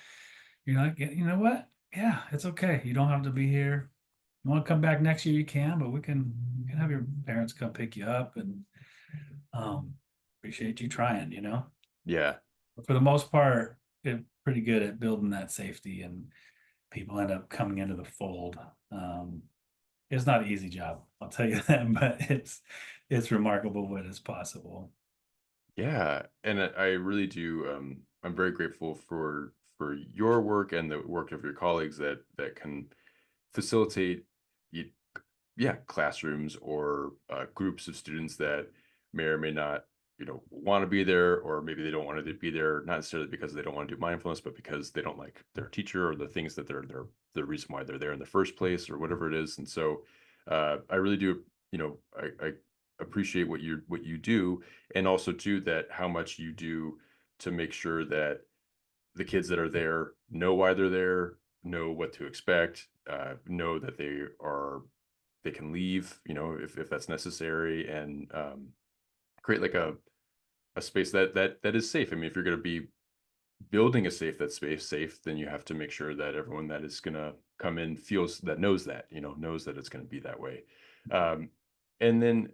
you're like, you know what? Yeah, it's okay. You don't have to be here. You want to come back next year, you can, but we can have your parents come pick you up, and um, appreciate you trying, you know. Yeah. But for the most part, they're pretty good at building that safety, and people end up coming into the fold. Um, it's not an easy job, I'll tell you that, but it's remarkable what is possible. Yeah, and I really do. I'm very grateful for your work and the work of your colleagues that can facilitate, y- yeah, classrooms or groups of students that may or may not, want to be there, or maybe they don't want to be there, not necessarily because they don't want to do mindfulness, but because they don't like their teacher or the things that they're the reason why they're there in the first place or whatever it is. And so, I really do, I appreciate what you do, and also too that how much you do to make sure that the kids that are there know why they're there, know what to expect, know that they can leave, if that's necessary, and create like a space that is safe. I mean, if you're going to be building a space safe, then you have to make sure that everyone that is going to come in feels that knows that, knows that it's going to be that way. Um, and then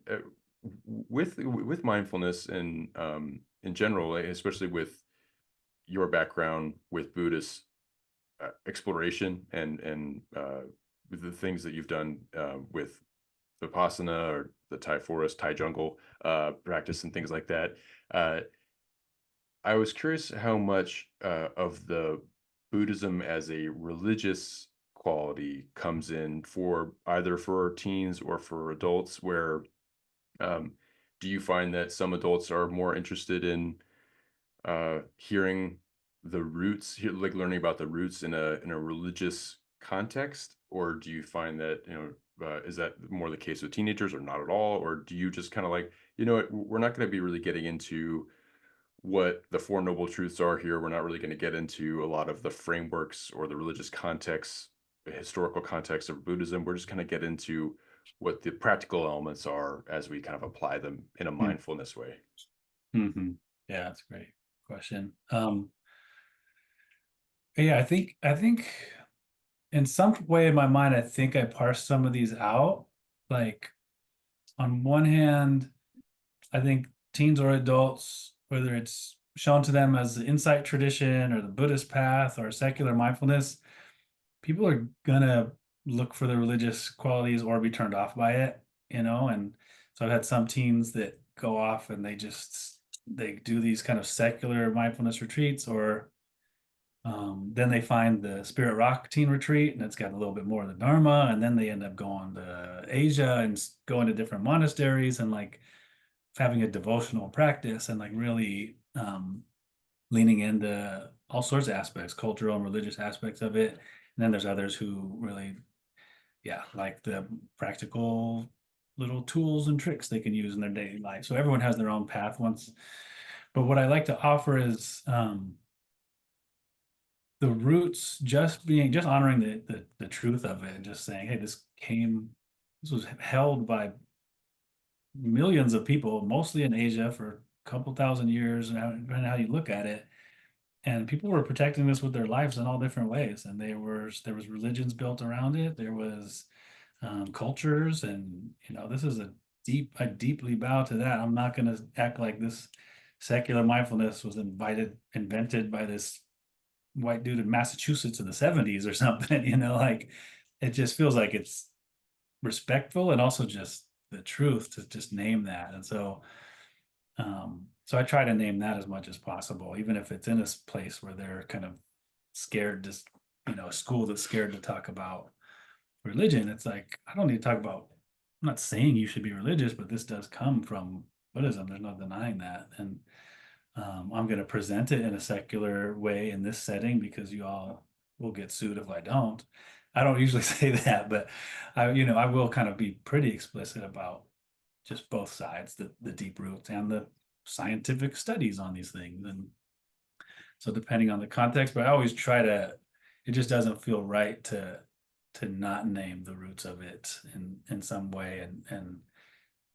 with mindfulness and in general, like, especially with your background with Buddhist exploration and with the things that you've done with Vipassana or the Thai forest, Thai jungle practice and things like that. Uh, I was curious how much of the Buddhism as a religious quality comes in for either for teens or for adults, where um, do you find that some adults are more interested in hearing the roots, like learning about the roots in a religious context, or do you find that is that more the case with teenagers, or not at all, or do you just kind of like we're not going to be really getting into what the Four Noble Truths are here. We're not really going to get into a lot of the frameworks or the religious context, the historical context of Buddhism. We're just going to get into what the practical elements are as we kind of apply them in a mindfulness way. Mm-hmm. Yeah, that's a great question. Yeah, I think in some way in my mind, I think I parsed some of these out. Like on one hand, I think teens or adults, whether it's shown to them as the insight tradition or the Buddhist path or secular mindfulness, people are gonna look for the religious qualities or be turned off by it, you know. And so I've had some teens that go off and they do these kind of secular mindfulness retreats, or then they find the Spirit Rock teen retreat, and it's got a little bit more of the Dharma, and then they end up going to Asia and going to different monasteries and like having a devotional practice and like really leaning into all sorts of aspects, cultural and religious aspects of it. And then there's others who really, yeah, like the practical little tools and tricks they can use in their daily life. So everyone has their own path once. But what I like to offer is the roots just honoring the truth of it and just saying, hey, this was held by millions of people, mostly in Asia for a couple thousand years, and how you look at it. And people were protecting this with their lives in all different ways. And there was religions built around it. There was cultures, and this is I deeply bow to that. I'm not going to act like this secular mindfulness was invented by this white dude in Massachusetts in the 70s or something. Like it just feels like it's respectful and also just the truth to just name that. And so I try to name that as much as possible, even if it's in a place where they're kind of scared to, a school that's scared to talk about religion. It's like, I don't need to talk about, I'm not saying you should be religious, but this does come from Buddhism. There's no denying that. And I'm going to present it in a secular way in this setting because you all will get sued if I don't. I don't usually say that, but I will kind of be pretty explicit about just both sides, the deep roots and the scientific studies on these things. And so depending on the context, but I always try to, it just doesn't feel right to not name the roots of it in some way, and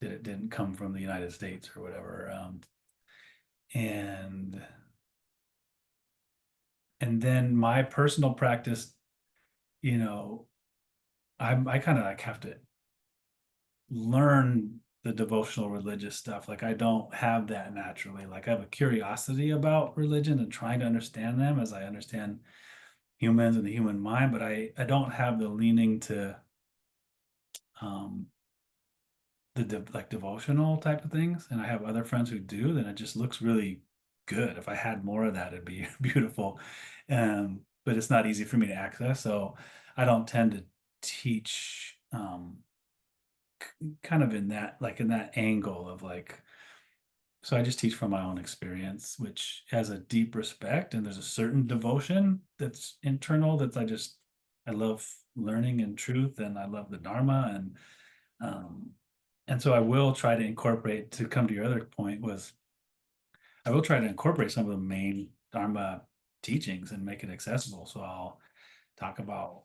that it didn't come from the United States or whatever. And and then my personal practice, you know, I kind of like have to learn the devotional religious stuff. Like I don't have that naturally. Like I have a curiosity about religion and trying to understand them as I understand humans and the human mind, but I don't have the leaning to um like devotional type of things. And I have other friends who do, then it just looks really good. If I had more of that, it'd be beautiful. But it's not easy for me to access. So I don't tend to teach kind of in that like in that angle of like so I just teach from my own experience, which has a deep respect and there's a certain devotion that's internal I love learning and truth and I love the Dharma um and so I will try to incorporate to come to your other point was I will try to incorporate some of the main Dharma teachings and make it accessible. So I'll talk about,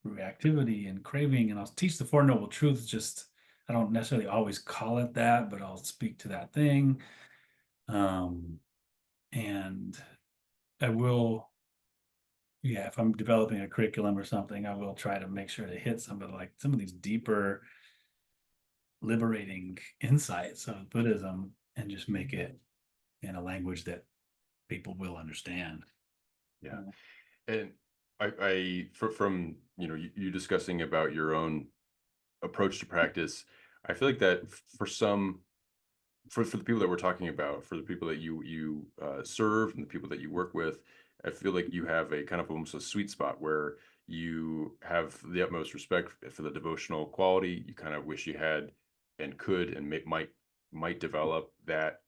reactivity and craving, and I'll teach the Four Noble Truths. Just I don't necessarily always call it that, but I'll speak to that thing. Um, and I will, yeah, if I'm developing a curriculum or something, I will try to make sure to hit some of these deeper, liberating insights of Buddhism and just make it in a language that people will understand. Yeah. And from you discussing about your own approach to practice, I feel like that for some for the people that we're talking about, for the people that you serve and the people that you work with, I feel like you have a kind of almost a sweet spot where you have the utmost respect for the devotional quality. You kind of wish you had and could and might develop that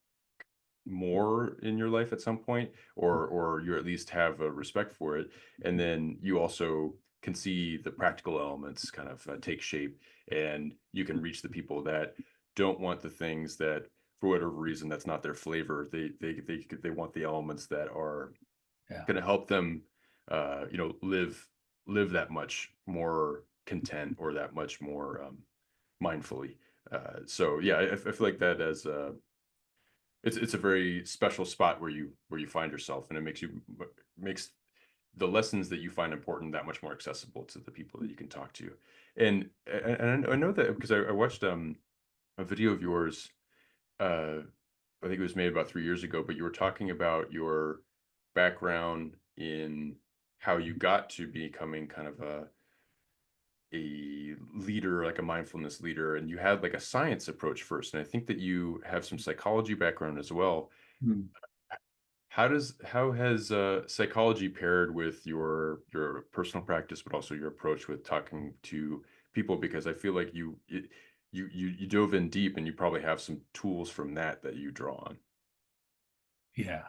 more in your life at some point, or you at least have a respect for it, and then you also can see the practical elements kind of take shape, and you can reach the people that don't want the things that for whatever reason that's not their flavor. They want the elements that are Yeah. going to help them live that much more content or that much more mindfully. So yeah, I feel like that as it's a very special spot where you find yourself, and it makes the lessons that you find important that much more accessible to the people that you can talk to. And I know that because I watched a video of yours. uh I think it was made about 3 years ago, but you were talking about your background in how you got to becoming kind of a leader, like a mindfulness leader, and you had like a science approach first, and I think that you have some psychology background as well. Hmm. How has psychology paired with your personal practice, but also your approach with talking to people? Because I feel like you dove in deep, and you probably have some tools from that you draw on. Yeah.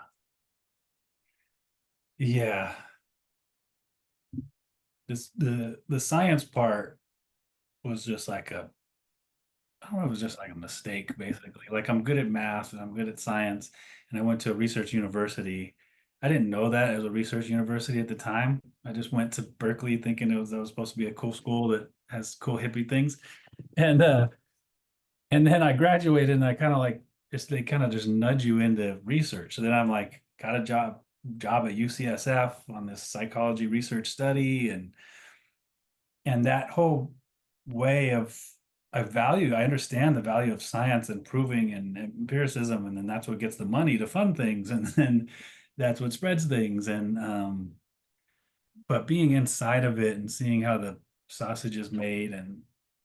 Yeah. The science part was just like I don't know, it was just like a mistake, basically. Like I'm good at math and I'm good at science, and I went to a research university. I didn't know that as a research university at the time. I just went to Berkeley thinking that was supposed to be a cool school that has cool hippie things. And then I graduated and I kind of like just they kind of just nudge you into research. So then I'm like got a job at UCSF on this psychology research study and that whole way of I understand the value of science and proving and empiricism, and then that's what gets the money to fund things, and then that's what spreads things. And but being inside of it and seeing how the sausage is made and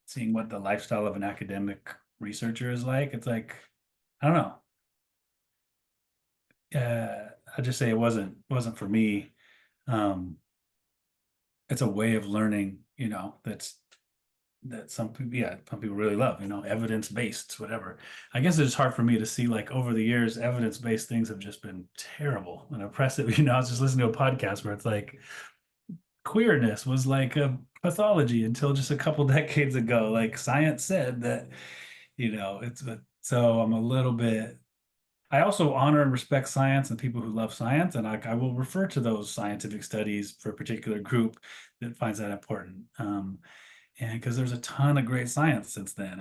seeing what the lifestyle of an academic researcher is like, it's like, I don't know. I just say it wasn't for me. Um, it's a way of learning, that some people really love, evidence-based, whatever. I guess it's hard for me to see like over the years, evidence-based things have just been terrible and oppressive. I was just listening to a podcast where it's like queerness was like a pathology until just a couple decades ago. Like science said that, so I'm a little bit I also honor and respect science and people who love science, and I will refer to those scientific studies for a particular group that finds that important. And because there's a ton of great science since then,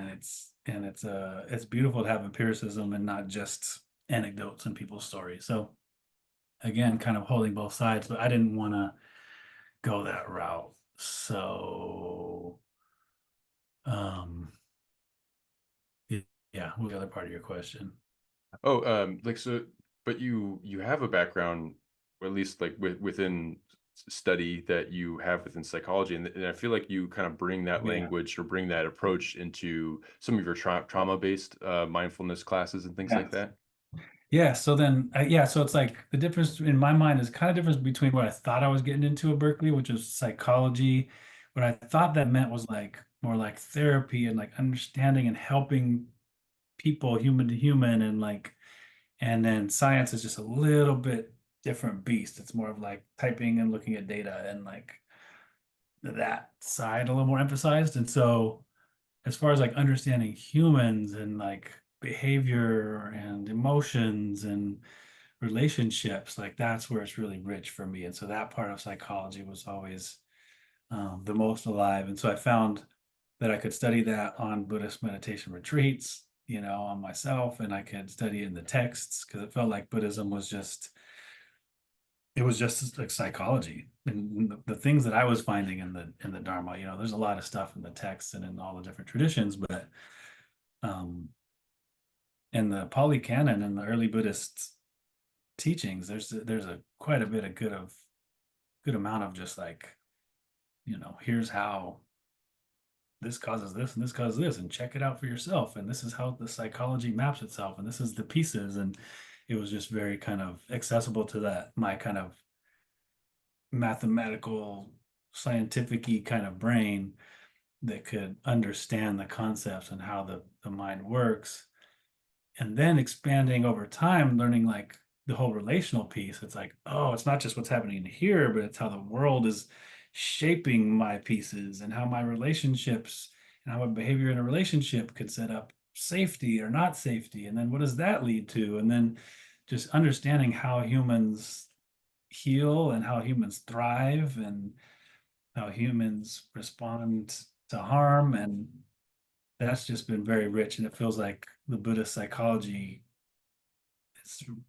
and it's beautiful to have empiricism and not just anecdotes and people's stories. So again, kind of holding both sides, but I didn't want to go that route. So um, Yeah, what was the other part of your question? Oh, like so, but you have a background, or at least like within study that you have within psychology, and I feel like you kind of bring that Yeah. language or bring that approach into some of your trauma-based mindfulness classes and things Yeah. like that. Yeah. So then, yeah. So it's like the difference in my mind is kind of difference between what I thought I was getting into at Berkeley, which was psychology. What I thought that meant was like more like therapy and like understanding and helping people, human to human, and like, and then science is just a little bit different beast. It's more of like typing and looking at data and like that side a little more emphasized. And so, as far as like understanding humans and like behavior and emotions and relationships, like that's where it's really rich for me. And so that part of psychology was always the most alive. And so I found that I could study that on Buddhist meditation retreats, on myself, and I could study it in the texts because it felt like Buddhism was just, it was just like psychology and the things that I was finding in the Dharma. There's a lot of stuff in the texts and in all the different traditions, but um, in the Pali Canon and the early Buddhist teachings, there's a quite a bit of good amount of just like, here's how this causes this and this causes this, and check it out for yourself. And this is how the psychology maps itself, and this is the pieces. And it was just very kind of accessible to that my kind of mathematical, scientific kind of brain that could understand the concepts and how the mind works, and then expanding over time, learning like the whole relational piece. It's like, oh, it's not just what's happening in here, but it's how the world is shaping my pieces and how my relationships and how my behavior in a relationship could set up safety or not safety. And then what does that lead to? And then just understanding how humans heal and how humans thrive and how humans respond to harm. And that's just been very rich. And it feels like the Buddhist psychology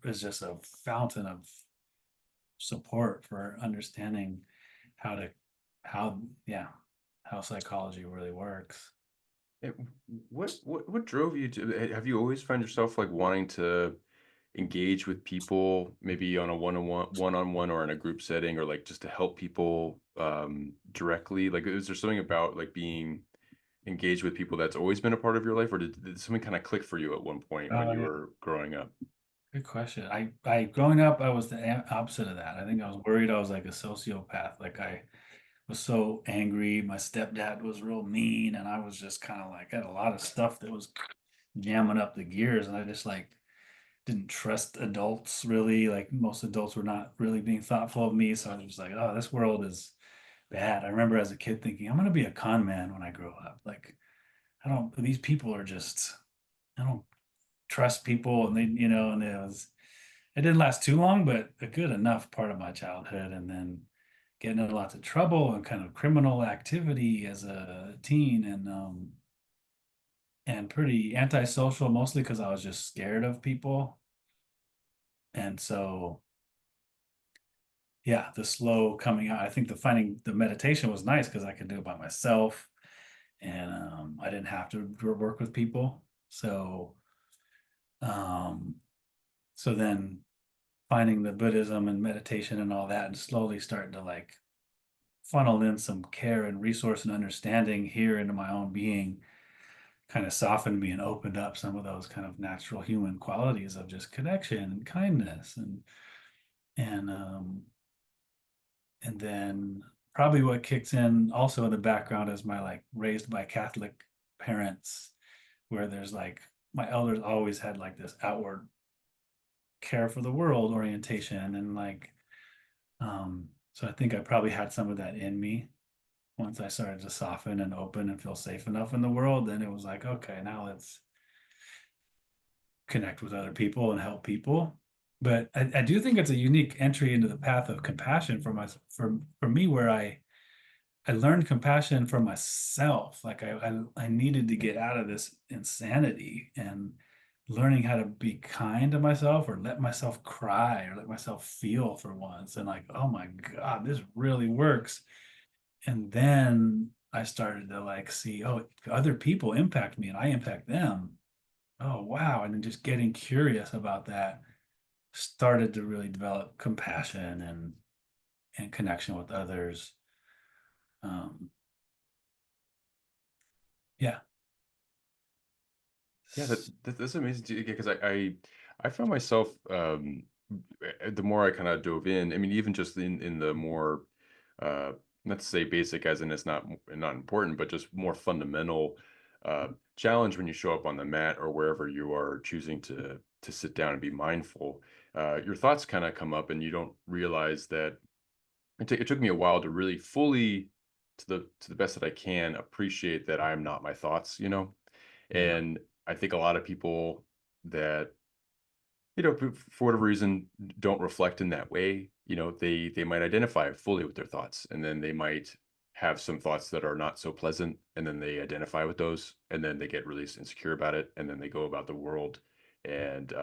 is just a fountain of support for understanding how to how yeah how psychology really works. Eh, what drove you to have you always found yourself like wanting to engage with people maybe on a one-on-one or in a group setting, or like just to help people directly? Like, is there something about like being engaged with people that's always been a part of your life, or did something kind of click for you at one point when you Yeah, were growing up? good question. I growing up, I was the opposite of that. I think I was worried I was like a sociopath. Like I was so angry. My stepdad was real mean, and I was just kind of like had a lot of stuff that was jamming up the gears, and I just like didn't trust adults really. Like most adults were not really being thoughtful of me. So I was just like, oh, this world is bad. I remember as a kid thinking, I'm gonna be a con man when I grow up. Like, these people are just, I don't trust people. And and it didn't last too long, but a good enough part of my childhood. And then getting in lots of trouble and kind of criminal activity as a teen and pretty antisocial, mostly because I was just scared of people. And so yeah, the slow coming out. I think the finding the meditation was nice because I could do it by myself, and I didn't have to work with people. Um, so then finding the Buddhism and meditation and all that, and slowly starting to like funnel in some care and resource and understanding here into my own being, kind of softened me and opened up some of those kind of natural human qualities of just connection and kindness and and then probably what kicks in also in the background is my like raised by Catholic parents, where there's like my elders always had like this outward care for the world orientation and like so I think I probably had some of that in me. Once I started to soften and open and feel safe enough in the world, then it was like, okay, now let's connect with other people and help people. But I do think it's a unique entry into the path of compassion for me, where I learned compassion for myself. Like I needed to get out of this insanity and learning how to be kind to myself or let myself cry or let myself feel for once. And like, oh my God, this really works. And then I started to like see, oh, other people impact me and I impact them. oh wow, and then just getting curious about that started to really develop compassion and connection with others. Um, yeah. Yeah, that's amazing too, because I found myself the more I kind of dove in. I mean, even just in the more uh, not to say basic as in it's not important, but just more fundamental challenge when you show up on the mat or wherever you are choosing to sit down and be mindful. Your thoughts kind of come up, and you don't realize that it took me a while to really fully, to the best that I can, appreciate that I am not my thoughts, you know? Yeah. And I think a lot of people that, you know, for whatever reason, don't reflect in that way. You know, they might identify fully with their thoughts, and then they might have some thoughts that are not so pleasant, and then they identify with those, and then they get really insecure about it, and then they go about the world and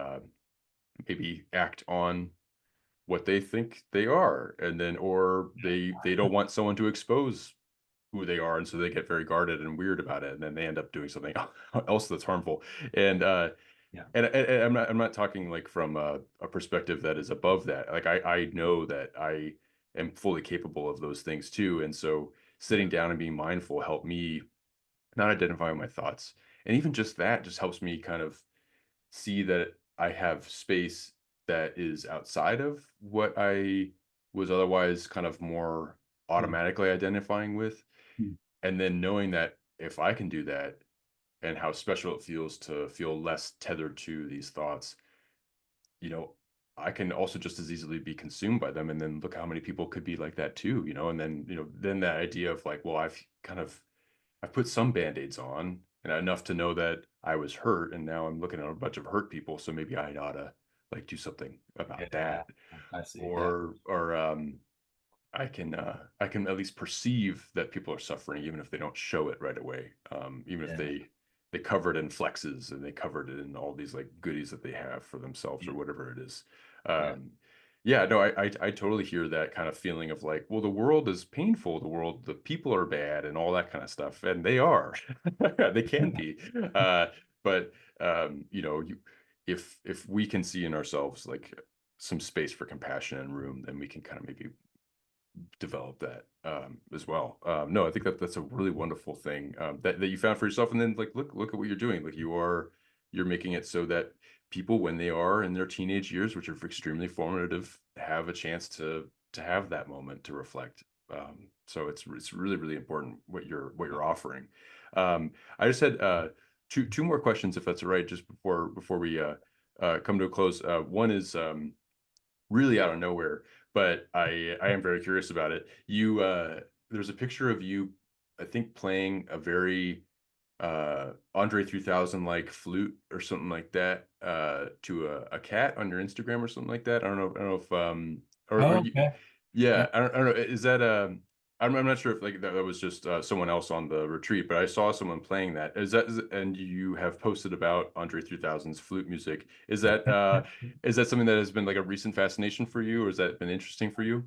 maybe act on what they think they are, and then or they don't want someone to expose who they are, and so they get very guarded and weird about it, and then they end up doing something else that's harmful. And Yeah. and I'm not talking like from a perspective that is above that. Like I know that I am fully capable of those things too, and so sitting Yeah. down and being mindful helped me not identify my thoughts, and even just that just helps me kind of see that I have space that is outside of what I was otherwise kind of more Mm. automatically identifying with. Mm. And then knowing that if I can do that and how special it feels to feel less tethered to these thoughts, you know, I can also just as easily be consumed by them. And then look how many people could be like that too, you know, and then, you know, then that idea of like, well, I've put some band-aids on and enough to know that I was hurt, and now I'm looking at a bunch of hurt people, so maybe I ought to like do something about Yeah. that. I see. Yeah. Or I can at least perceive that people are suffering, even if they don't show it right away. Even if Yeah. they cover it in flexes and they covered it in all these like goodies that they have for themselves or Yeah. whatever it is. Yeah. Um, yeah, no, I totally hear that kind of feeling of like, well, the world is painful, the people are bad and all that kind of stuff, and they are, they can be. But you know, if we can see in ourselves like some space for compassion and room, then we can kind of maybe develop that as well. No, I think that that's a really wonderful thing that you found for yourself, and then like look at what you're doing. Like you're making it so that people, when they are in their teenage years, which are extremely formative, have a chance to have that moment to reflect. So it's really really important what you're offering. I just had two more questions, if that's all right, just before we come to a close. One is really out of nowhere, but I am very curious about it. You there's a picture of you, I think, playing a very Andre 3000 like flute or something like that to a cat on your Instagram or something like that. I don't know if or Oh, you okay. Yeah. yeah, I don't know. Is that I'm not sure if like that was just someone else on the retreat, but I saw someone playing that. And you have posted about Andre 3000's flute music. Is that something that has been like a recent fascination for you, or has that been interesting for you?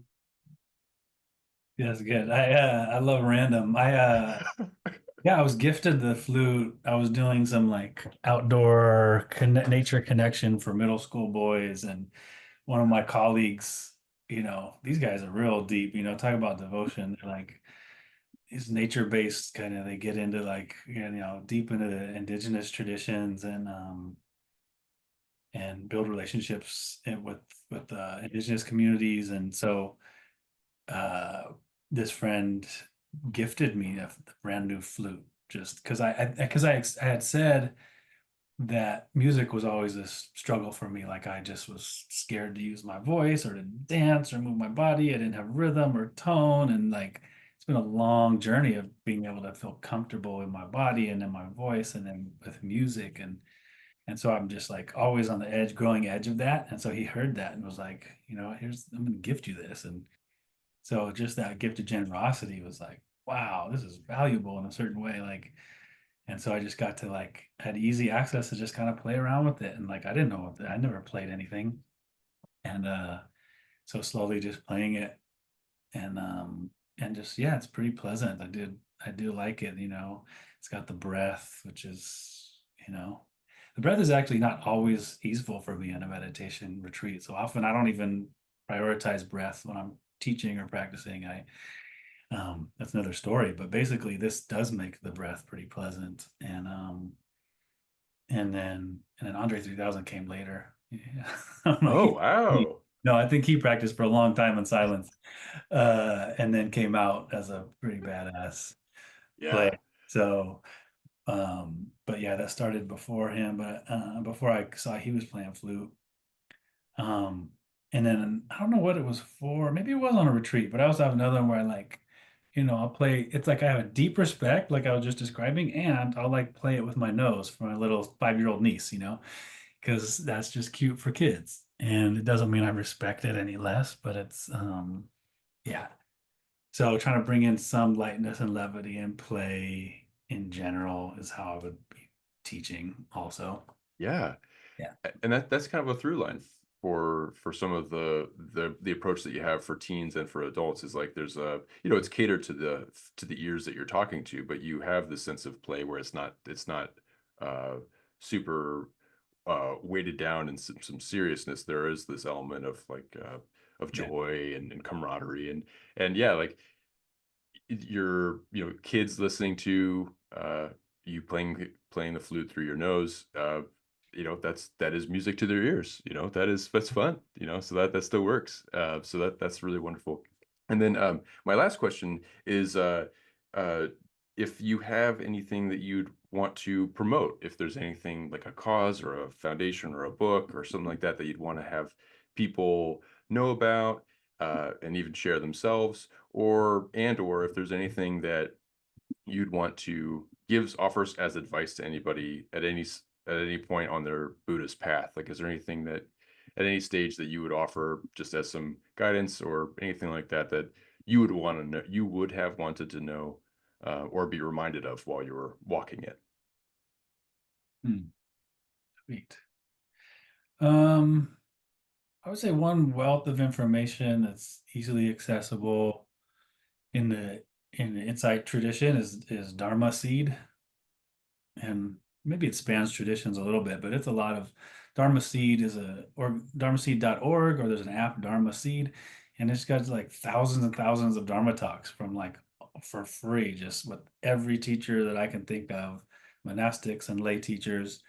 Yeah, that's good. I love random. Yeah, I was gifted the flute. I was doing some like outdoor nature connection for middle school boys, and one of my colleagues, these guys are real deep, talk about devotion. They're like these nature-based kind of, they get into like, deep into the indigenous traditions and build relationships with indigenous communities. And so uh this friend gifted me a brand new flute just because I had said that music was always this struggle for me. Like I just was scared to use my voice or to dance or move my body. I didn't have rhythm or tone. And like it's been a long journey of being able to feel comfortable in my body and in my voice and then with music. And so I'm just like always on the edge, growing edge of that. And so he heard that and was like, I'm gonna gift you this. And so just that gift of generosity was like, wow, this is valuable in a certain way. Like, and so I just got to like had easy access to just kind of play around with it. And like I didn't know I never played anything. And so slowly just playing it and just yeah, it's pretty pleasant. I do like it. It's got the breath, which is, the breath is actually not always easeful for me in a meditation retreat. So often I don't even prioritize breath when I'm teaching or practicing. I That's another story, but basically this does make the breath pretty pleasant. And then Andre 3000 came later. Yeah. I don't know. Oh, wow. No, I think he practiced for a long time in silence, and then came out as a pretty badass player. Yeah. So, but yeah, that started before him. But before I saw he was playing flute, um, and then I don't know what it was for. Maybe it was on a retreat, but I also have another one where I like, I'll play. It's like I have a deep respect, like I was just describing, and I'll like play it with my nose for my little 5-year-old niece, because that's just cute for kids. And it doesn't mean I respect it any less, but it's yeah. So trying to bring in some lightness and levity and play in general is how I would be teaching also. Yeah. Yeah. And that's kind of a through line for some of the approach that you have for teens and for adults is like there's a it's catered to the ears that you're talking to, but you have this sense of play where it's not uh super weighted down in some seriousness. There is this element of like of Yeah. joy and camaraderie and yeah, like your kids listening to you playing the flute through your nose, that is music to their ears. That's fun, so that still works. So that's really wonderful. And then my last question is uh if you have anything that you'd want to promote, if there's anything like a cause or a foundation or a book or something like that that you'd want to have people know about, and even share themselves, or if there's anything that you'd want to give offers as advice to anybody at any point on their Buddhist path. Like, is there anything that at any stage that you would offer just as some guidance or anything like that that you would want to know, you would have wanted to know, or be reminded of while you were walking it? Hmm. Sweet. Um, I would say one wealth of information that's easily accessible in the insight tradition is Dharma seed. And maybe it spans traditions a little bit, but it's a lot of Dharma Seed is or dharmaseed.org, or there's an app, Dharma Seed, and it's got like thousands and thousands of Dharma talks from like for free, just with every teacher that I can think of, monastics and lay teachers.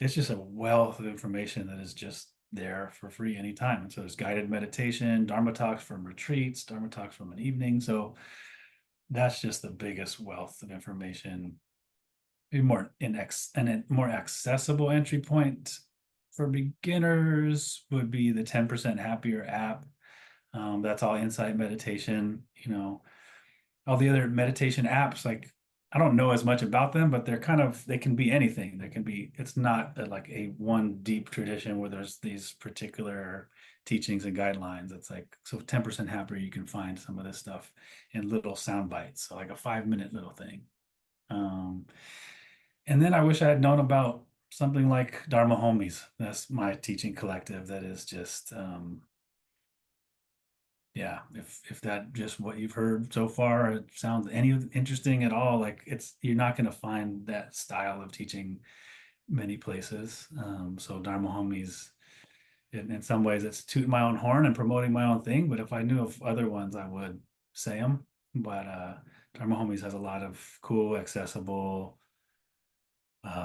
It's just a wealth of information that is just there for free anytime. And so there's guided meditation, Dharma talks from retreats, Dharma talks from an evening. So that's just the biggest wealth of information, maybe a more accessible entry point for beginners would be the 10% Happier app. That's all insight meditation. All the other meditation apps, like I don't know as much about them, but they can be anything. It's not like a one deep tradition where there's these particular teachings and guidelines. It's like, so 10% Happier, you can find some of this stuff in little sound bites. So like a 5-minute little thing. Um, and then I wish I had known about something like Dharma Homies. That's my teaching collective. That is just, yeah. If that just what you've heard so far, it sounds any interesting at all, like you're not going to find that style of teaching many places. So Dharma Homies, in some ways, it's tooting my own horn and promoting my own thing. But if I knew of other ones, I would say them. But Dharma Homies has a lot of cool, accessible,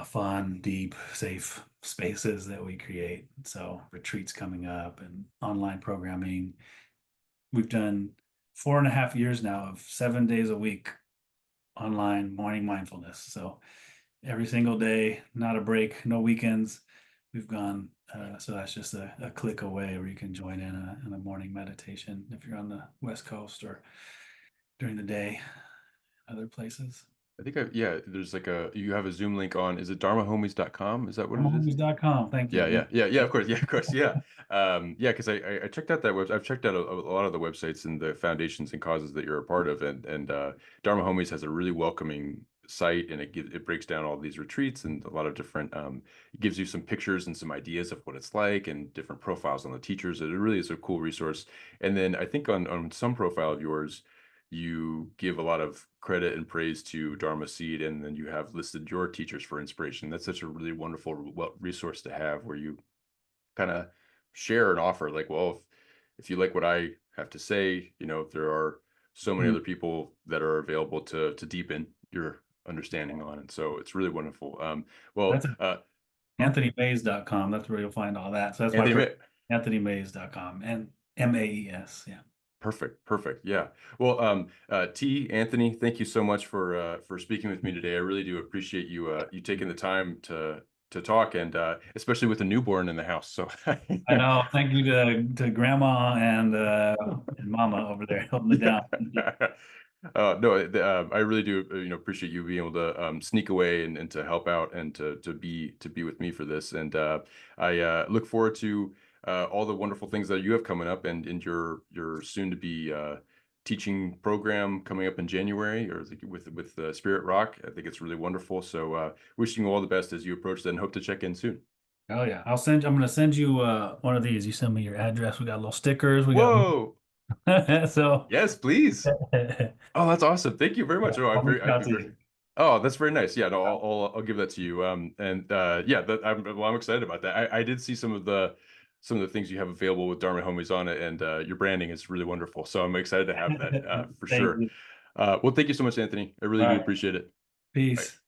fun, deep, safe spaces that we create. So retreats coming up and online programming. We've done 4.5 years now of 7 days a week online morning mindfulness. So every single day, not a break, no weekends. We've gone. So that's just a click away where you can join in a morning meditation if you're on the West Coast or during the day, other places. I think yeah, there's like you have a Zoom link on, is it dharmahomies.com? Is that what it is? Dharmahomies.com. Thank you. Yeah, Yeah. yeah, yeah, yeah, of course. Yeah, of course. Yeah. Yeah, because I checked out that web. I've checked out a lot of the websites and the foundations and causes that you're a part of, and Dharma Homies has a really welcoming site, and it breaks down all these retreats and a lot of different. It gives you some pictures and some ideas of what it's like and different profiles on the teachers. It really is a cool resource. And then I think on some profile of yours, you give a lot of credit and praise to Dharma Seed, and then you have listed your teachers for inspiration. That's such a really wonderful resource to have, where you kind of share and offer, like, well, if you like what I have to say, there are so many Mm. other people that are available to deepen your understanding on. And so it's really wonderful. Well, That's AnthonyMaes.com. That's where you'll find all that. So that's my Anthony, personal AnthonyMaes.com and Maes. Yeah. perfect, perfect. Yeah. Well, T, Anthony, thank you so much for speaking with me today. I really do appreciate you taking the time to talk, and especially with a newborn in the house. So I know. Thank you to Grandma and Mama over there holding it down. No, I really do, appreciate you being able to sneak away and to help out and to be with me for this. And I look forward to all the wonderful things that you have coming up, and in your soon to be teaching program coming up in January, or with Spirit Rock. I think it's really wonderful. So wishing you all the best as you approach that, and hope to check in soon. Oh yeah, I'm gonna send you one of these. You send me your address. We got little stickers. We got Whoa! so Yes, please. Oh, that's awesome. Thank you very yeah, much. Oh, I'll reach I'd out be to very. you. Oh, that's very nice. Yeah, no, I'll give that to you. And yeah, I'm excited about that. I did see some of the things you have available with Dharma Homies on it, and your branding is really wonderful. So I'm excited to have that for Thank sure. you. Well, thank you so much, Anthony. I really All do right, appreciate it. Bye. peace.